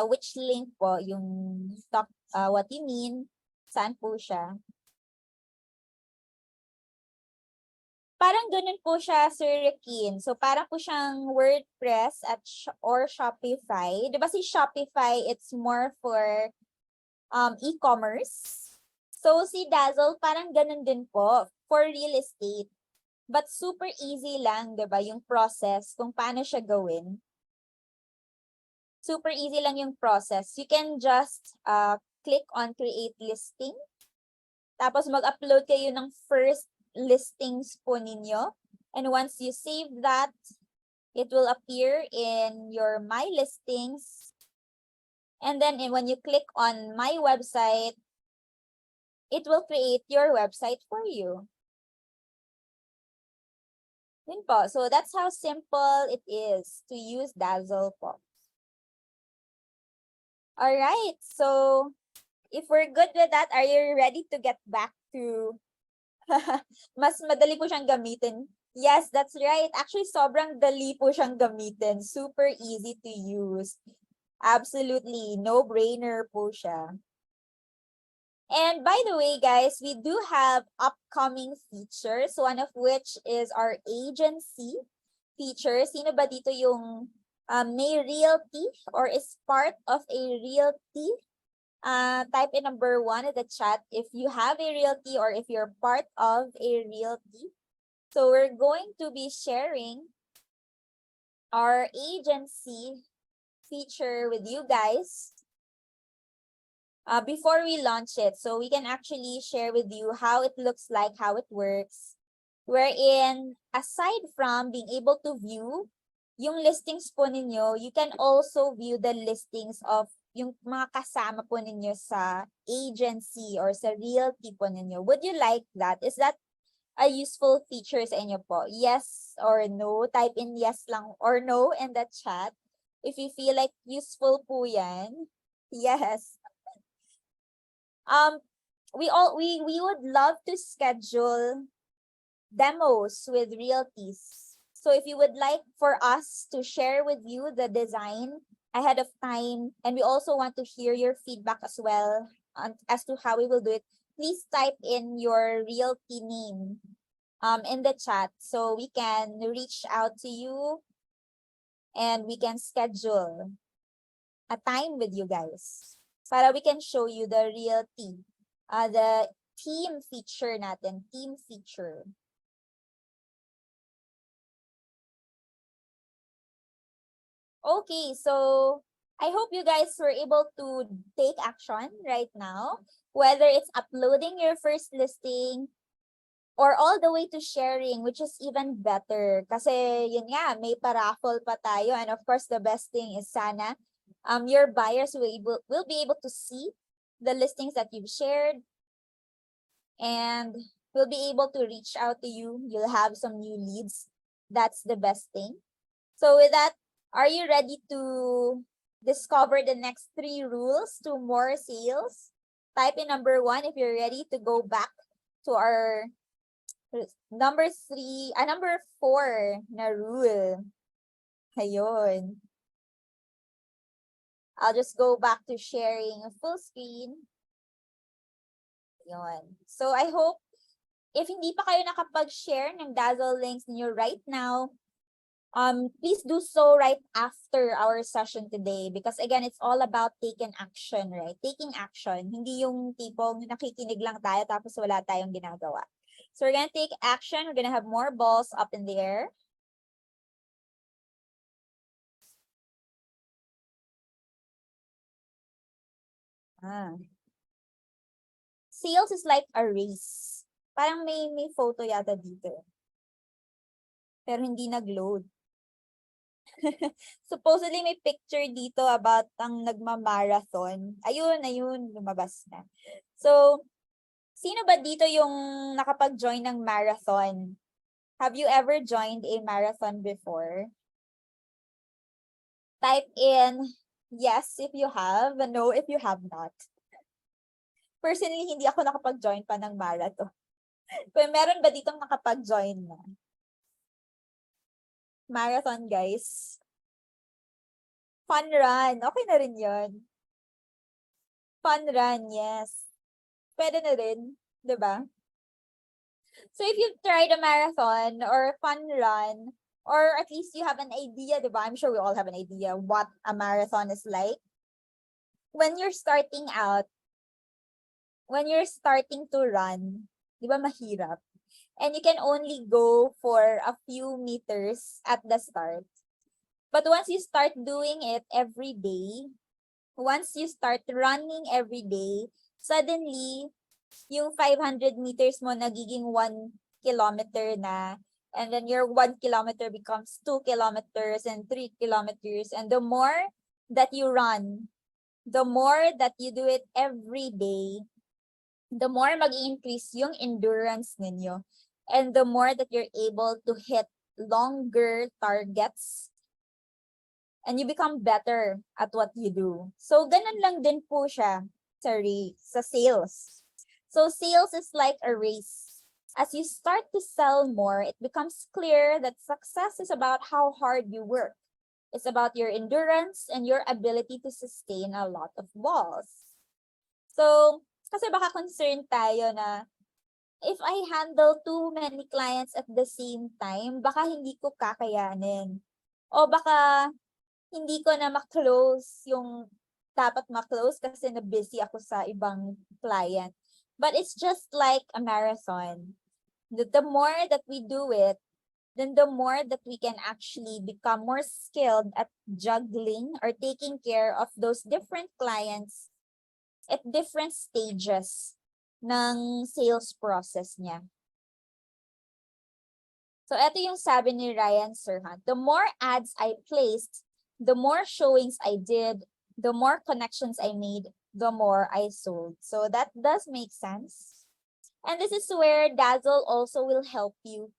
Which link po yung talk, what you mean, saan po siya. Parang ganun po siya, Sir Rekin. So parang po siyang WordPress or Shopify. Diba si Shopify, it's more for e-commerce. So si Dazzle, parang ganun din po for real estate. But super easy lang, diba, yung process kung paano siya gawin. Super easy lang yung process. You can just click on create listing. Tapos mag-upload kayo ng first listings po ninyo. And once you save that, it will appear in your My Listings. And then when you click on My Website, it will create your website for you. Yun po. So that's how simple it is to use Dazzle po. Alright, so if we're good with that, are you ready to get back to mas madali po siyang gamitin? Yes, that's right. Actually, sobrang dali po siyang gamitin. Super easy to use. Absolutely, no-brainer po siya. And by the way, guys, we do have upcoming features, one of which is our agency feature. Sino ba dito yung may realty or is part of a realty? Type in number 1 in the chat if you have a realty or if you're part of a realty. So we're going to be sharing our agency feature with you guys before we launch it. So we can actually share with you how it looks like, how it works. Wherein, aside from being able to view yung listings po ninyo, you can also view the listings of yung mga kasama po ninyo sa agency or sa realty po ninyo. Would you like that? Is that a useful feature sa inyo po? Yes or no? Type in yes lang or no in the chat. If you feel like useful po yan. Yes. We would love to schedule demos with realties. So if you would like for us to share with you the design ahead of time, and we also want to hear your feedback as well as to how we will do it, please type in your realty name in the chat so we can reach out to you and we can schedule a time with you guys para we can show you the realty, the team feature natin, team feature. Okay, so I hope you guys were able to take action right now, whether it's uploading your first listing or all the way to sharing, which is even better. Kasi yun nga, may paraffle pa tayo. And of course, the best thing is sana your buyers will be able to see the listings that you've shared and will be able to reach out to you. You'll have some new leads. That's the best thing. So with that, are you ready to discover the next 3 rules to more sales? Type in number 1 if you're ready to go back to our number 4 na rule. Ayun. I'll just go back to sharing a full screen. Ayun. So I hope if hindi pa kayo nakapag-share ng Dazzle links niyo right now, please do so right after our session today because again, it's all about taking action, right? Taking action. Hindi yung tipong nakikinig lang tayo tapos wala tayong ginagawa. So we're gonna take action. We're gonna have more balls up in the air. Sales is like a race. Parang may photo yata dito. Pero hindi nag-load. Supposedly may picture dito about ang nagma-marathon. Ayun, lumabas na. So, sino ba dito yung nakapag-join ng marathon? Have you ever joined a marathon before? Type in yes if you have, no if you have not. Personally, hindi ako nakapag-join pa ng marathon. Kung meron ba ditong nakapag-join na? Marathon, guys. Fun run. Okay na rin yun. Fun run, yes. Pwede na rin, di ba? So if you've tried a marathon or fun run, or at least you have an idea, di ba? I'm sure we all have an idea what a marathon is like. When you're starting out, when you're starting to run, di ba mahirap? And you can only go for a few meters at the start. But once you start doing it every day, once you start running every day, suddenly, yung 500 meters mo nagiging 1 kilometer na. And then your 1 kilometer becomes 2 kilometers and 3 kilometers. And the more that you run, the more that you do it every day, the more mag-increase yung endurance ninyo. And the more that you're able to hit longer targets, and you become better at what you do. So, ganun lang din po siya sa sales. So, sales is like a race. As you start to sell more, it becomes clear that success is about how hard you work. It's about your endurance and your ability to sustain a lot of balls. So, kasi baka concerned tayo na if I handle too many clients at the same time, baka hindi ko kakayanin. O baka hindi ko na ma-close yung dapat ma-close kasi na-busy ako sa ibang client. But it's just like a marathon. The more that we do it, then the more that we can actually become more skilled at juggling or taking care of those different clients at different stages ng sales process niya. So, ito yung sabi ni Ryan Serhant. The more ads I placed, the more showings I did, the more connections I made, the more I sold. So that does make sense. And this is where Dazle also will help you.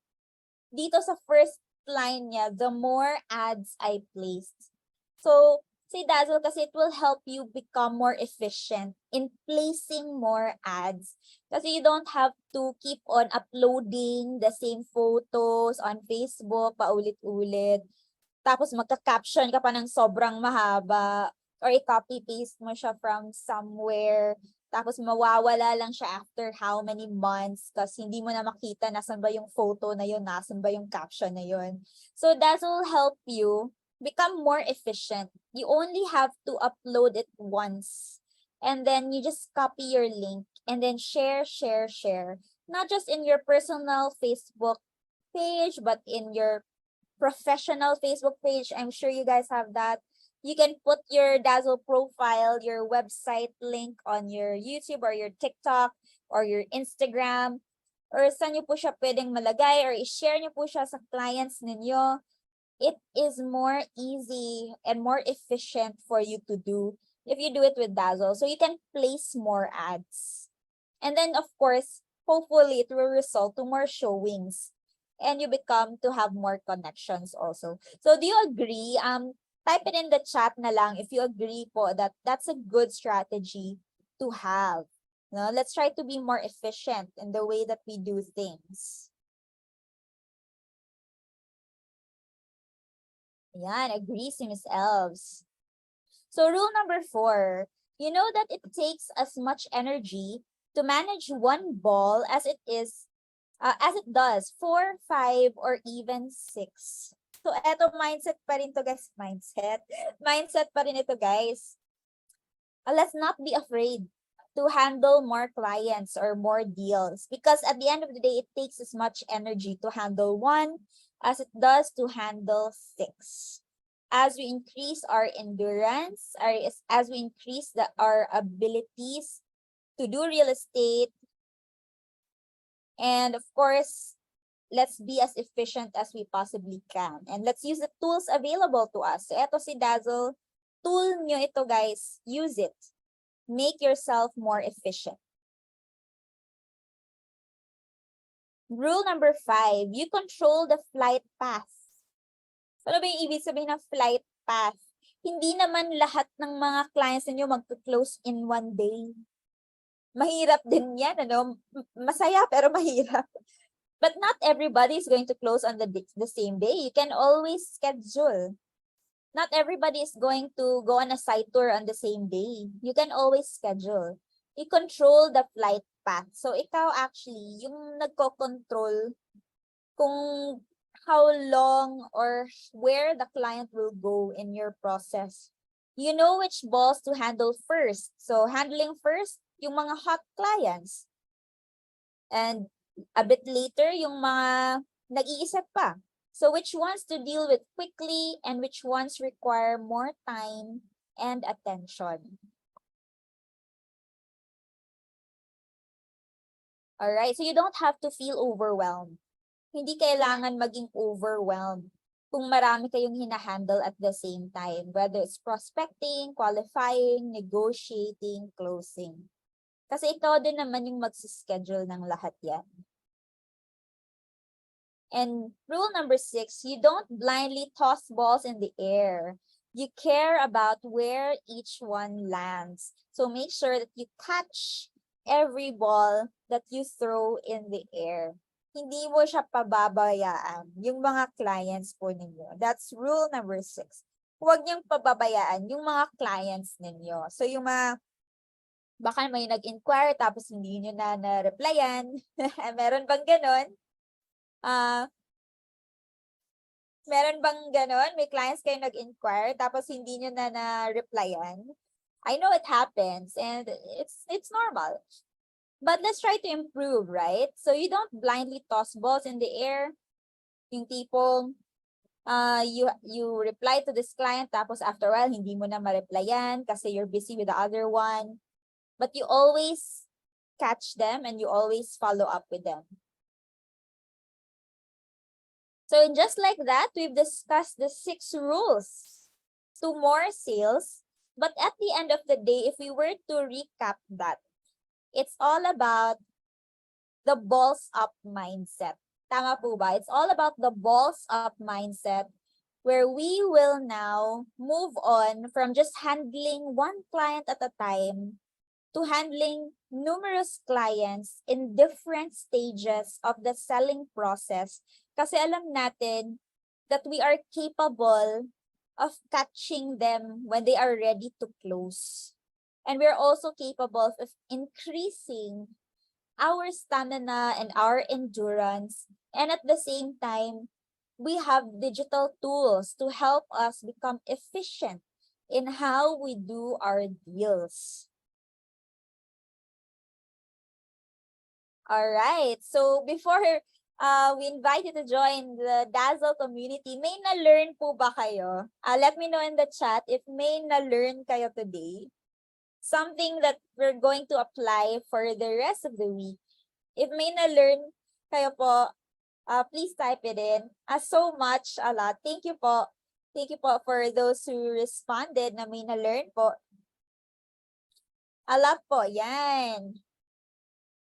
Dito sa first line niya, the more ads I placed. So, si Dazle kasi it will help you become more efficient in placing more ads. Kasi you don't have to keep on uploading the same photos on Facebook paulit-ulit. Tapos magka-caption ka pa ng sobrang mahaba or i-copy-paste mo siya from somewhere. Tapos mawawala lang siya after how many months kasi hindi mo na makita nasan ba yung photo na yun, nasan ba yung caption na yun. So that will help you become more efficient. You only have to upload it once. And then you just copy your link and then share. Not just in your personal Facebook page, but in your professional Facebook page. I'm sure you guys have that. You can put your Dazle profile, your website link on your YouTube or your TikTok or your Instagram, or saan nyo po siya pwedeng malagay or i-share nyo po siya sa clients ninyo. It is more easy and more efficient for you to do if you do it with Dazle. So you can place more ads. And then of course, hopefully it will result to more showings. And you become to have more connections also. So do you agree? Type it in the chat na lang if you agree po that that's a good strategy to have. No, let's try to be more efficient in the way that we do things. Yan, agree si Miss Elves. So rule number 4, you know that it takes as much energy to manage one ball as it does 4, 5, or even 6. So, eto mindset pa rin to, guys. Mindset pa rin ito, guys. Let's not be afraid to handle more clients or more deals, because at the end of the day, it takes as much energy to handle one as it does to handle 6. As we increase our endurance, as we increase our abilities to do real estate, and of course, let's be as efficient as we possibly can. And let's use the tools available to us. So, eto si Dazzle. Tool nyo ito, guys. Use it. Make yourself more efficient. Rule number 5, you control the flight path. Ano ba yung ibig sabihin ng flight path? Hindi naman lahat ng mga clients ninyo mag-close in one day. Mahirap din yan, ano? Masaya pero mahirap. But not everybody is going to close on the same day. You can always schedule. Not everybody is going to go on a site tour on the same day. You can always schedule. You control the flight path. So, ikaw actually, yung nagko-control kung how long or where the client will go in your process. You know which balls to handle first. So, handling first, yung mga hot clients. And a bit later, yung mga nag-iisip pa. So, which ones to deal with quickly and which ones require more time and attention. Alright, so you don't have to feel overwhelmed. Hindi kailangan maging overwhelmed kung marami kayong hinahandle at the same time, whether it's prospecting, qualifying, negotiating, closing. Kasi ikaw din naman yung magsischedule ng lahat yan. And rule number 6, you don't blindly toss balls in the air. You care about where each one lands. So make sure that you catch every ball that you throw in the air. Hindi mo siya pababayaan, yung mga clients po ninyo. That's rule number 6. Huwag niyong pababayaan yung mga clients ninyo. So yung mga, baka may nag-inquire tapos hindi nyo na na-replyan. Meron bang ganon? Meron bang ganon? May clients kayo nag-inquire tapos hindi nyo na na-replyan? I know it happens and it's normal. But let's try to improve, right? So you don't blindly toss balls in the air. Yung tipong you reply to this client tapos after a while hindi mo na ma-replyan kasi you're busy with the other one. But you always catch them and you always follow up with them. So just like that, we've discussed the 6 rules to more sales. But at the end of the day, if we were to recap that, it's all about the balls up mindset. Tama po ba? It's all about the balls up mindset where we will now move on from just handling one client at a time to handling numerous clients in different stages of the selling process. Kasi alam natin that we are capable of catching them when they are ready to close. And we're also capable of increasing our stamina and our endurance. And at the same time, we have digital tools to help us become efficient in how we do our deals. All right. So before we invite you to join the Dazle community, may na-learn po ba kayo? Let me know in the chat if may na-learn kayo today. Something that we're going to apply for the rest of the week. If may na-learn kayo po, please type it in. So much, a lot. Thank you po. Thank you po for those who responded na may na-learn po. A lot po, yan.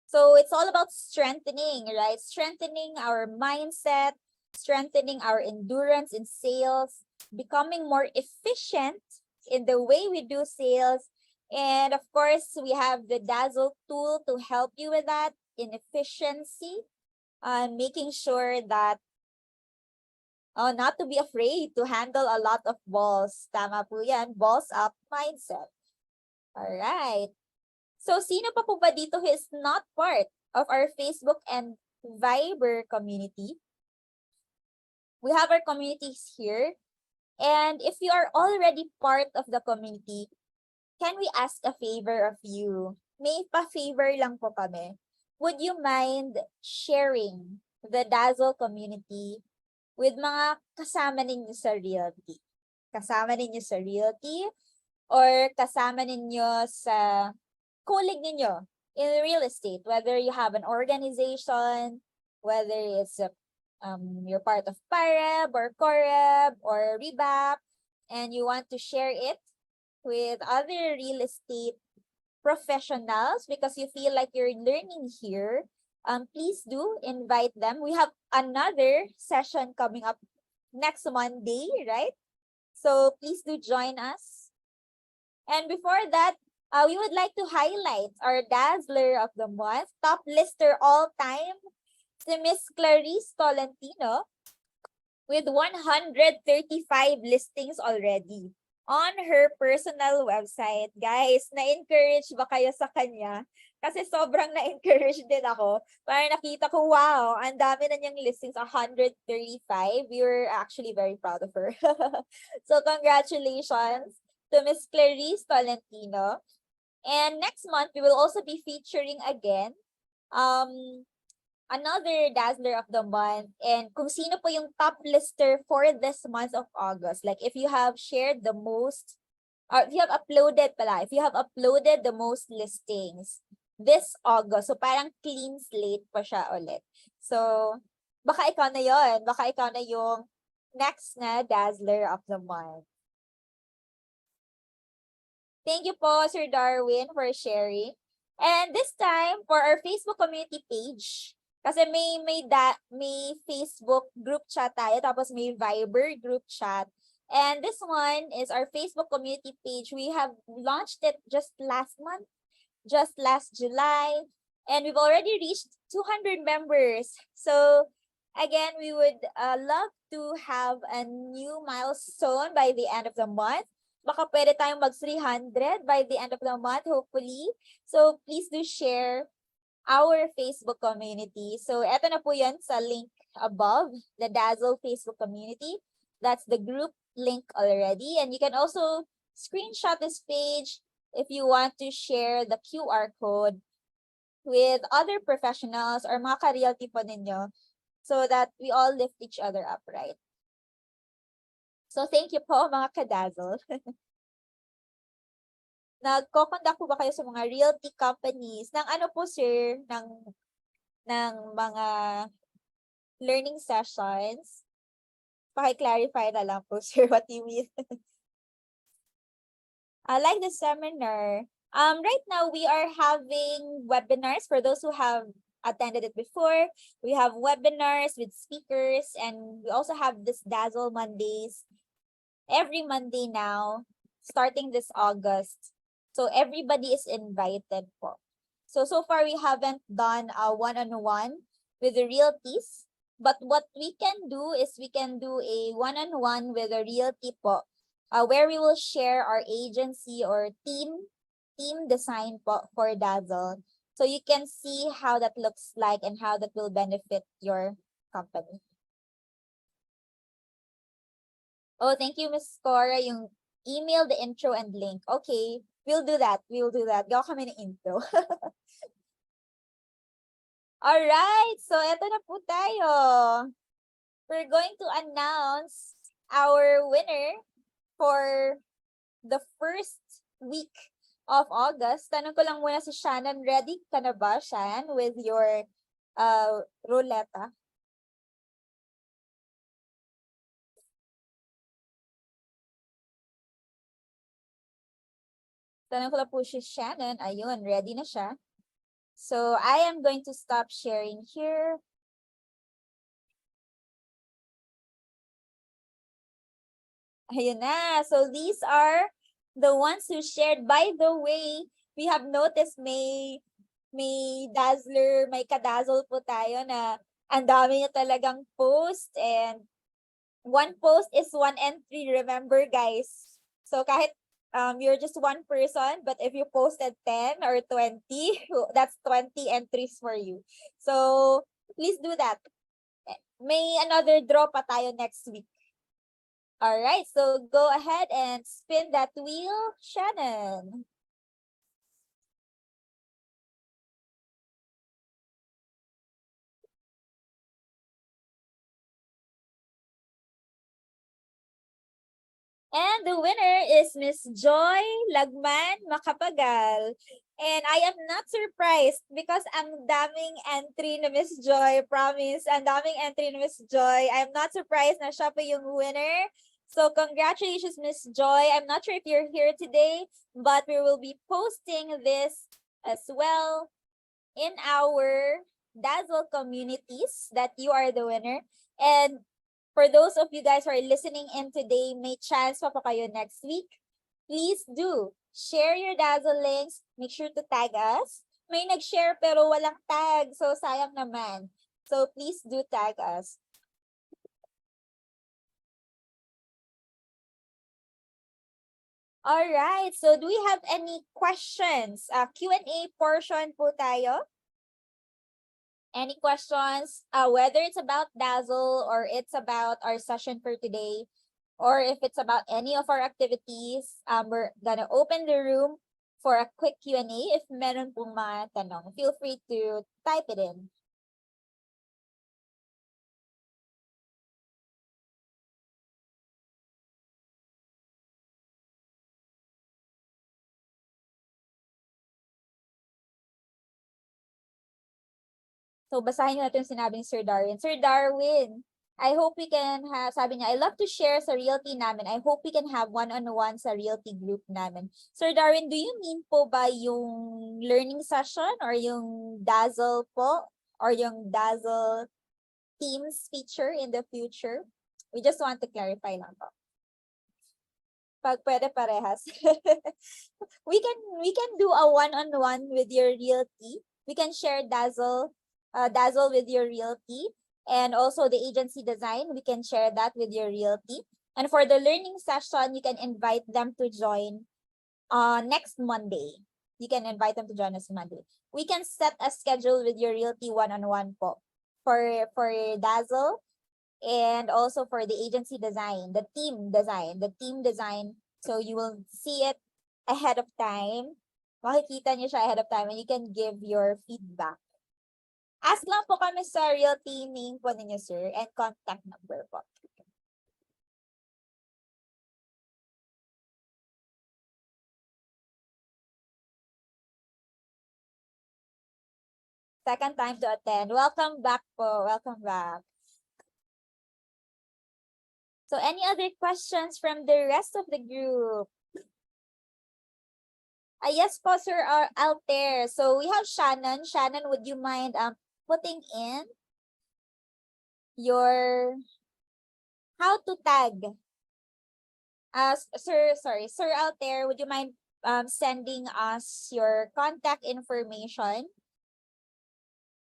So it's all about strengthening, right? Strengthening our mindset, strengthening our endurance in sales, becoming more efficient in the way we do sales. And of course, we have the Dazle tool to help you with that in efficiency, making sure that not to be afraid to handle a lot of balls. Tama po yan, balls up mindset. All right. So, sino pa po ba dito who is not part of our Facebook and Viber community? we have our communities here. And if you are already part of the community, can we ask a favor of you? May pa-favor lang po kami. Would you mind sharing the Dazzle community with mga kasama ninyo sa realty? Kasama ninyo sa realty or kasama ninyo sa colleague ninyo in real estate, whether you have an organization, whether it's you're part of Pareb or Coreb or Rebap, and you want to share it with other real estate professionals because you feel like you're learning here, please do invite them. We have another session coming up next Monday, right? So please do join us. And before that, we would like to highlight our Dazzler of the Month, top lister all time, si Miss Clarice Tolentino, with 135 listings already on her personal website. Guys, na-encourage ba kayo sa kanya? Kasi sobrang na-encourage din ako. Parang nakita ko, wow, ang dami na niyang listings, 135. We were actually very proud of her. So congratulations to Miss Clarice Tolentino. And next month, we will also be featuring again another Dazzler of the Month, and kung sino po yung top lister for this month of August. Like if you have shared the most, or if you have uploaded the most listings this August, so parang clean slate pa siya ulit. So, baka ikaw na yon, baka ikaw na yung next na Dazzler of the Month. Thank you po, Sir Darwin, for sharing. And this time, for our Facebook community page, kasi may Facebook group chat tayo, tapos may Viber group chat. And this one is our Facebook community page. We have launched it just last month, just last July, and we've already reached 200 members. So again, we would love to have a new milestone by the end of the month. Baka pwede tayong mag 300 by the end of the month, hopefully. So please do share our Facebook community. So eto na po yan sa link above, the Dazzle Facebook community. That's the group link already. And you can also screenshot this page if you want to share the QR code with other professionals or mga ka-realty po ninyo so that we all lift each other up, right? So thank you po mga ka-Dazzle. Nagko-conduct po ba kayo sa mga realty companies ng ano po sir, ng mga learning sessions? Paki-clarify na lang po sir what you mean. I like the seminar. Right now we are having webinars for those who have attended it before. We have webinars with speakers, and we also have this Dazzle Mondays every Monday now, starting this August. So everybody is invited po. So far we haven't done a one-on-one with the realties, but what we can do is we can do a one-on-one with a realty po, where we will share our agency or team design po for Dazzle. So you can see how that looks like and how that will benefit your company. Oh, thank you, Ms. Cora. Yung email, the intro, and link. Okay, we'll do that. Gawa kami ng intro. Alright, so eto na po tayo. We're going to announce our winner for the first week of August. Tanong ko lang muna si Shannon. Ready ka na ba, Shan, with your ruleta? Tanong ko lang po si Shannon. Ayun, ready na siya. So, I am going to stop sharing here. Ayun na. So, these are the ones who shared. By the way, we have noticed may Dazzler, may ka-Dazzle po tayo na ang dami niya talagang post, and one post is one entry, remember guys. So, kahit you're just one person, but if you posted 10 or 20, that's 20 entries for you. So please do that. may another draw pa tayo next week. Alright, so go ahead and spin that wheel, Shannon. And the winner is Miss Joy Lagman Makapagal. And I am not surprised because ang daming entry na Miss Joy, promise. Ang daming entry na Miss Joy. I'm not surprised na siya pa yung winner. So congratulations, Miss Joy. I'm not sure if you're here today, but we will be posting this as well in our Dazle communities that you are the winner. And for those of you guys who are listening in today, may chance pa kayo next week. Please do share your Dazle links. Make sure to tag us. May nag-share pero walang tag, so sayang naman. So please do tag us. All right, so do we have any questions? Q&A portion po tayo. Any questions, whether it's about Dazzle or it's about our session for today, or if it's about any of our activities, we're gonna open the room for a quick Q&A. If meron pong mga tanong, feel free to type it in. So, basahin natin yung sinabi ni Sir Darwin. Sir Darwin, I hope we can have, sabi niya, I love to share sa realty namin. I hope we can have one-on-one sa realty group namin. Sir Darwin, do you mean po ba yung learning session or yung Dazzle po? Or yung Dazzle Teams feature in the future? We just want to clarify lang po. Pag pwede parehas. we can do a one-on-one with your realty. We can share Dazzle with your realty, and also the agency design, we can share that with your realty. And for the learning session, you can invite them to join next Monday. You can invite them to join us Monday. We can set a schedule with your realty one-on-one po for Dazzle, and also for the agency design, the team design. So you will see it ahead of time. Makikita niyo siya ahead of time and you can give your feedback. Ask lang po kami sa realty name po ninyo, sir, and contact number po. Second time to attend. Welcome back po. Welcome back. So, any other questions from the rest of the group? Yes po, Sir Alter. So, we have Shannon. Shannon, would you mind putting in your how to tag? Sir Alter, would you mind sending us your contact information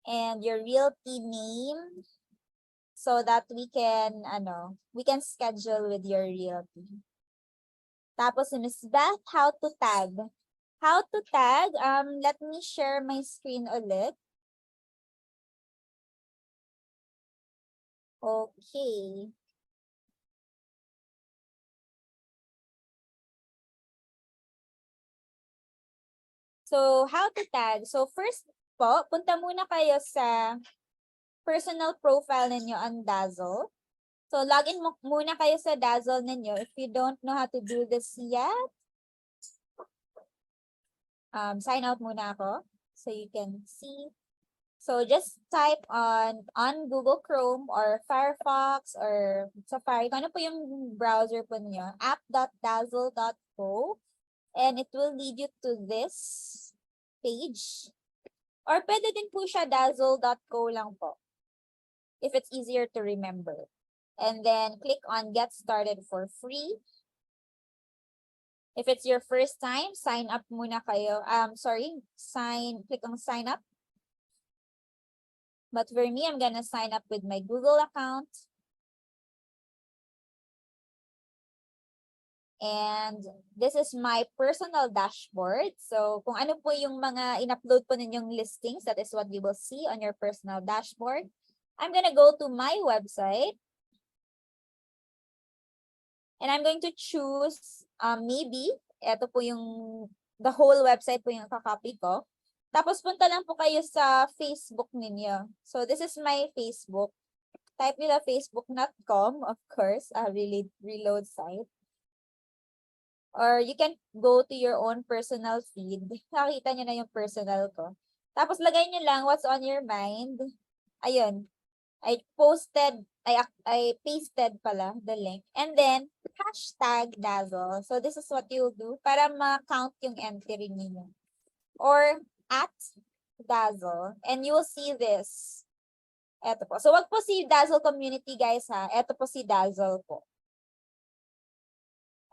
and your realty name so that we can schedule with your realty. Tapos si Ms. Beth, how to tag? How to tag? Let me share my screen ulit. Okay. So, how to tag? So, first po, punta muna kayo sa personal profile ninyo on Dazzle. So, login muna kayo sa Dazzle ninyo. If you don't know how to do this yet, sign out muna ako so you can see. So, just type on Google Chrome or Firefox or Safari. Kung ano po yung browser po niyo, app.dazzle.co, and it will lead you to this page. Or pwede din po siya dazzle.co lang po, if it's easier to remember. And then click on Get Started for Free. If it's your first time, sign up muna kayo. Click on Sign Up. But for me, I'm gonna sign up with my Google account. And this is my personal dashboard. So kung ano po yung mga in-upload po ninyong listings, that is what you will see on your personal dashboard. I'm gonna go to my website. And I'm going to choose, maybe, ito po yung, the whole website po yung kakopy ko. Tapos punta lang po kayo sa Facebook ninyo. So this is my Facebook. Type nila facebook.com, of course, reload site. Or you can go to your own personal feed. Nakita nyo na yung personal ko. Tapos lagay nyo lang what's on your mind. Ayun. I pasted pala the link. And then, hashtag Dazle. So, this is what you'll do para ma-count yung entry niyo. Or, at Dazle. And you will see this. Eto po. So, wag po si Dazle community, guys, ha. Eto po si Dazle po.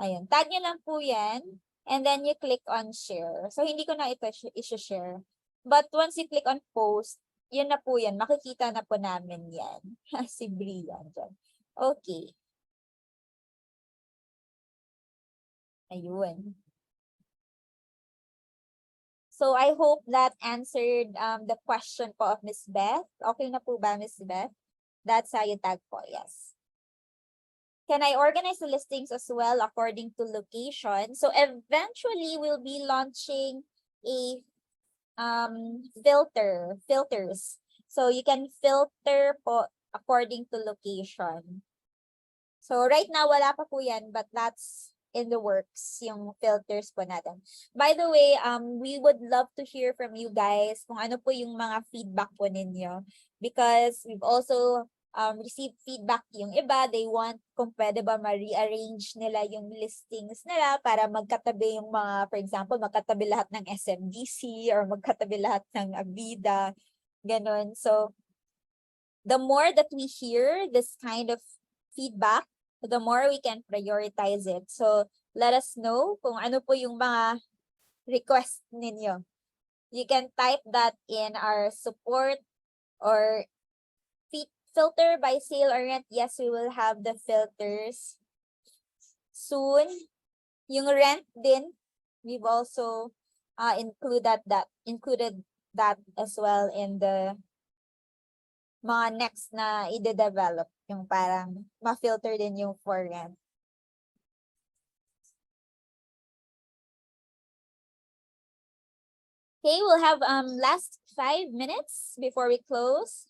Ayun. Tag nyo lang po yan. And then, you click on share. So, hindi ko na ito i-share. But, once you click on post, yun na po yan. Makikita na po namin yan. Si Brian dyan. Okay. Ayun. So, I hope that answered the question po of Miss Beth. Okay na po ba, Miss Beth? That's how you tag po, yes. Can I organize the listings as well according to location? So, eventually, we'll be launching a filters. So you can filter po according to location. So right now wala pa po yan, but that's in the works yung filters po natin. By the way, we would love to hear from you guys kung ano po yung mga feedback po ninyo, because we've also received feedback yung iba. They want kung pwede ba ma-rearrange nila yung listings nila para magkatabi yung mga, for example, magkatabi lahat ng SMDC or magkatabi lahat ng Avida, ganun. So, the more that we hear this kind of feedback, the more we can prioritize it. So, let us know kung ano po yung mga request ninyo. You can type that in our support or filter by sale or rent. Yes, we will have the filters soon. Yung rent din, we've also included that as well in the mga next na i-develop. Yung parang ma-filter din yung for rent. Okay, we'll have last 5 minutes before we close.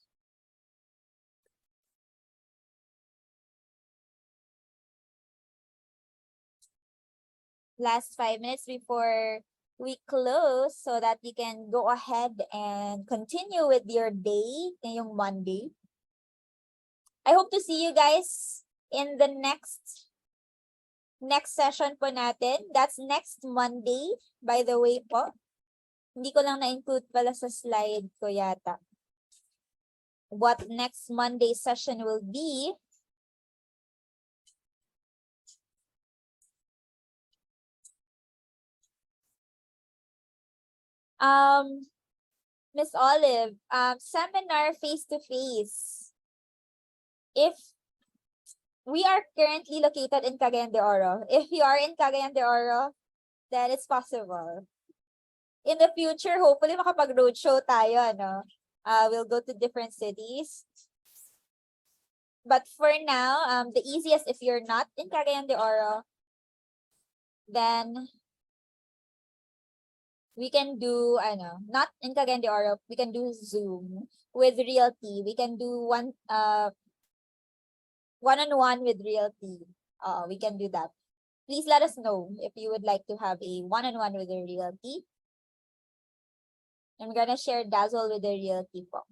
Last 5 minutes before we close so that you can go ahead and continue with your day, ngayong Monday. I hope to see you guys in the next session po natin. That's next Monday, by the way po. Hindi ko lang na-include pala sa slide ko yata. What next Monday session will be. Miss Olive, seminar face-to-face. If we are currently located in Cagayan de Oro, if you are in Cagayan de Oro, then it's possible. In the future, hopefully makapag-roadshow tayo, no? We'll go to different cities. But for now, the easiest, if you're not in Cagayan de Oro, then we can do, not in Cagayan de Oro, we can do Zoom with Realty. We can do one-on-one with Realty. We can do that. Please let us know if you would like to have a one-on-one with a Realty. I'm gonna share Dazle with the Realty po.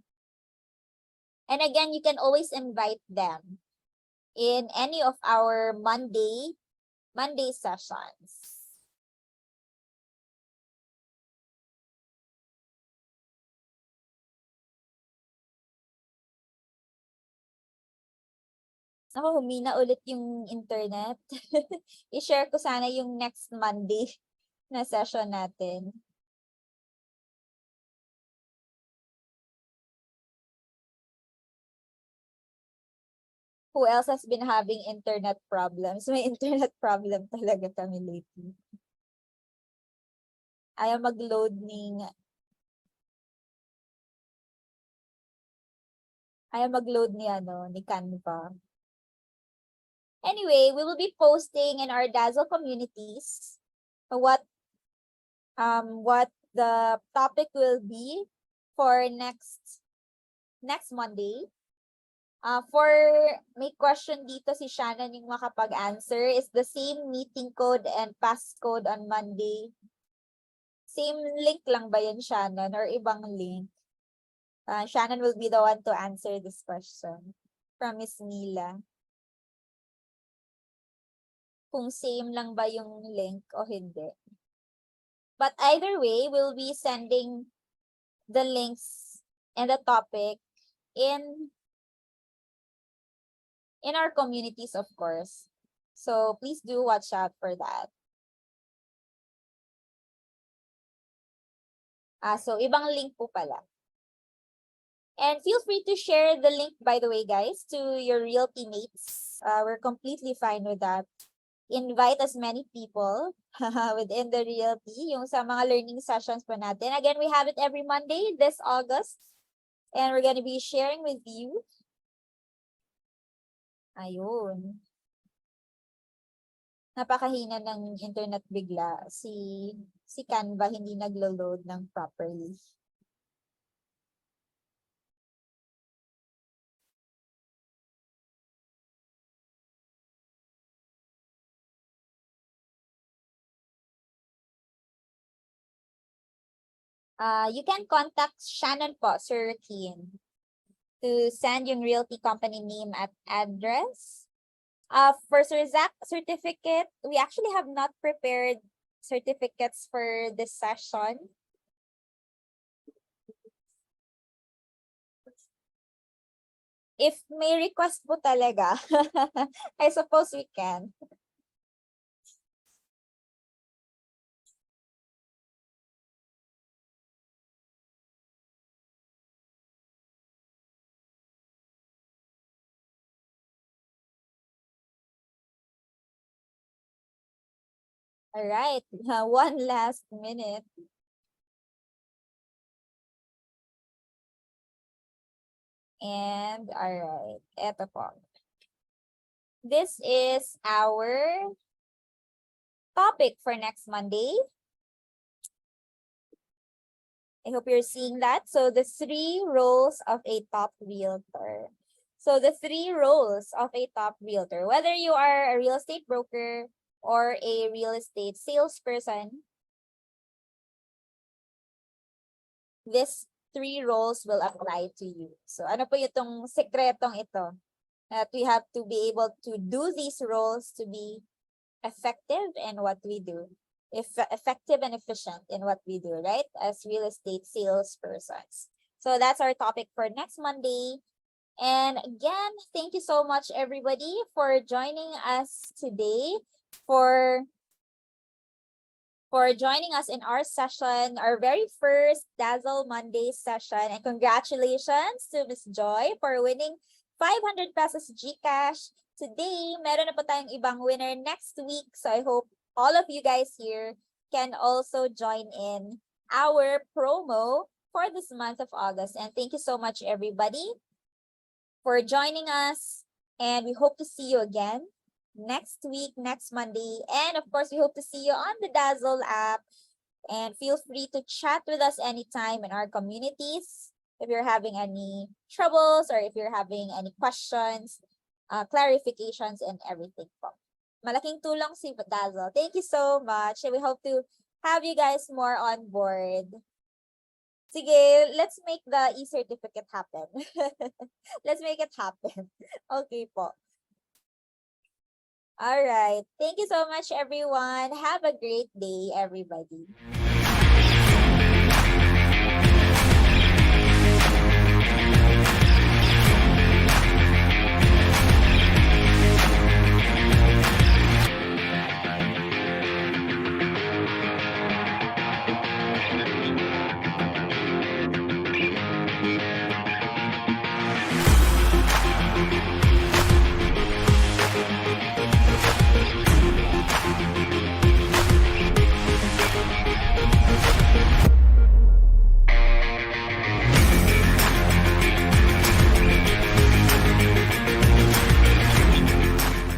And again, you can always invite them in any of our Monday sessions. Ako, humina ulit yung internet. I-share ko sana yung next Monday na session natin. Who else has been having internet problems? May internet problem talaga kami lately. Ayaw mag-load ng Ayaw mag-load ni Canva. Anyway, we will be posting in our Dazzle communities what the topic will be for next Monday. For may question dito si Shannon yung makapag-answer, is the same meeting code and passcode on Monday? Same link lang ba yun, Shannon, or ibang link? Shannon will be the one to answer this question from Miss Mila. Kung same lang ba yung link o hindi. But either way, we'll be sending the links and the topic in our communities, of course. So please do watch out for that. So ibang link po pala. And feel free to share the link, by the way, guys, to your real teammates. We're completely fine with that. Invite as many people within the realty, yung sa mga learning sessions po natin. Again, we have it every Monday this August. And we're gonna be sharing with you. Ayun. Napakahina ng internet bigla. Si Canva hindi naglo-load ng properly. You can contact Shannon po, Sir Keen, to send yung realty company name at address. For Sir Zach certificate, we actually have not prepared certificates for this session. If may request po talaga, I suppose we can. All right, one last minute. And all right, eto po. This is our topic for next Monday. I hope you're seeing that. So the 3 roles of a top realtor. So the 3 roles of a top realtor, whether you are a real estate broker or a real estate salesperson, these 3 roles will apply to you. So ano po itong sekretong ito? That we have to be able to do these roles to be effective in what we do. Effective and efficient in what we do, right? As real estate salespersons. So that's our topic for next Monday. And again, thank you so much, everybody, for joining us today, for joining us in our session, our very first Dazzle Monday session. And congratulations to Miss Joy for winning 500 pesos GCash. Today, meron na po tayong ibang winner next week. So I hope all of you guys here can also join in our promo for this month of August. And thank you so much, everybody, for joining us. And we hope to see you again next week, next Monday. And of course, we hope to see you on the Dazzle app. And feel free to chat with us anytime in our communities if you're having any troubles or if you're having any questions, clarifications, and everything po. Malaking tulong si Dazle. Thank you so much. And we hope to have you guys more on board. Sige, let's make the e-certificate happen. Let's make it happen. Okay po. All right. Thank you so much, everyone. Have a great day, everybody.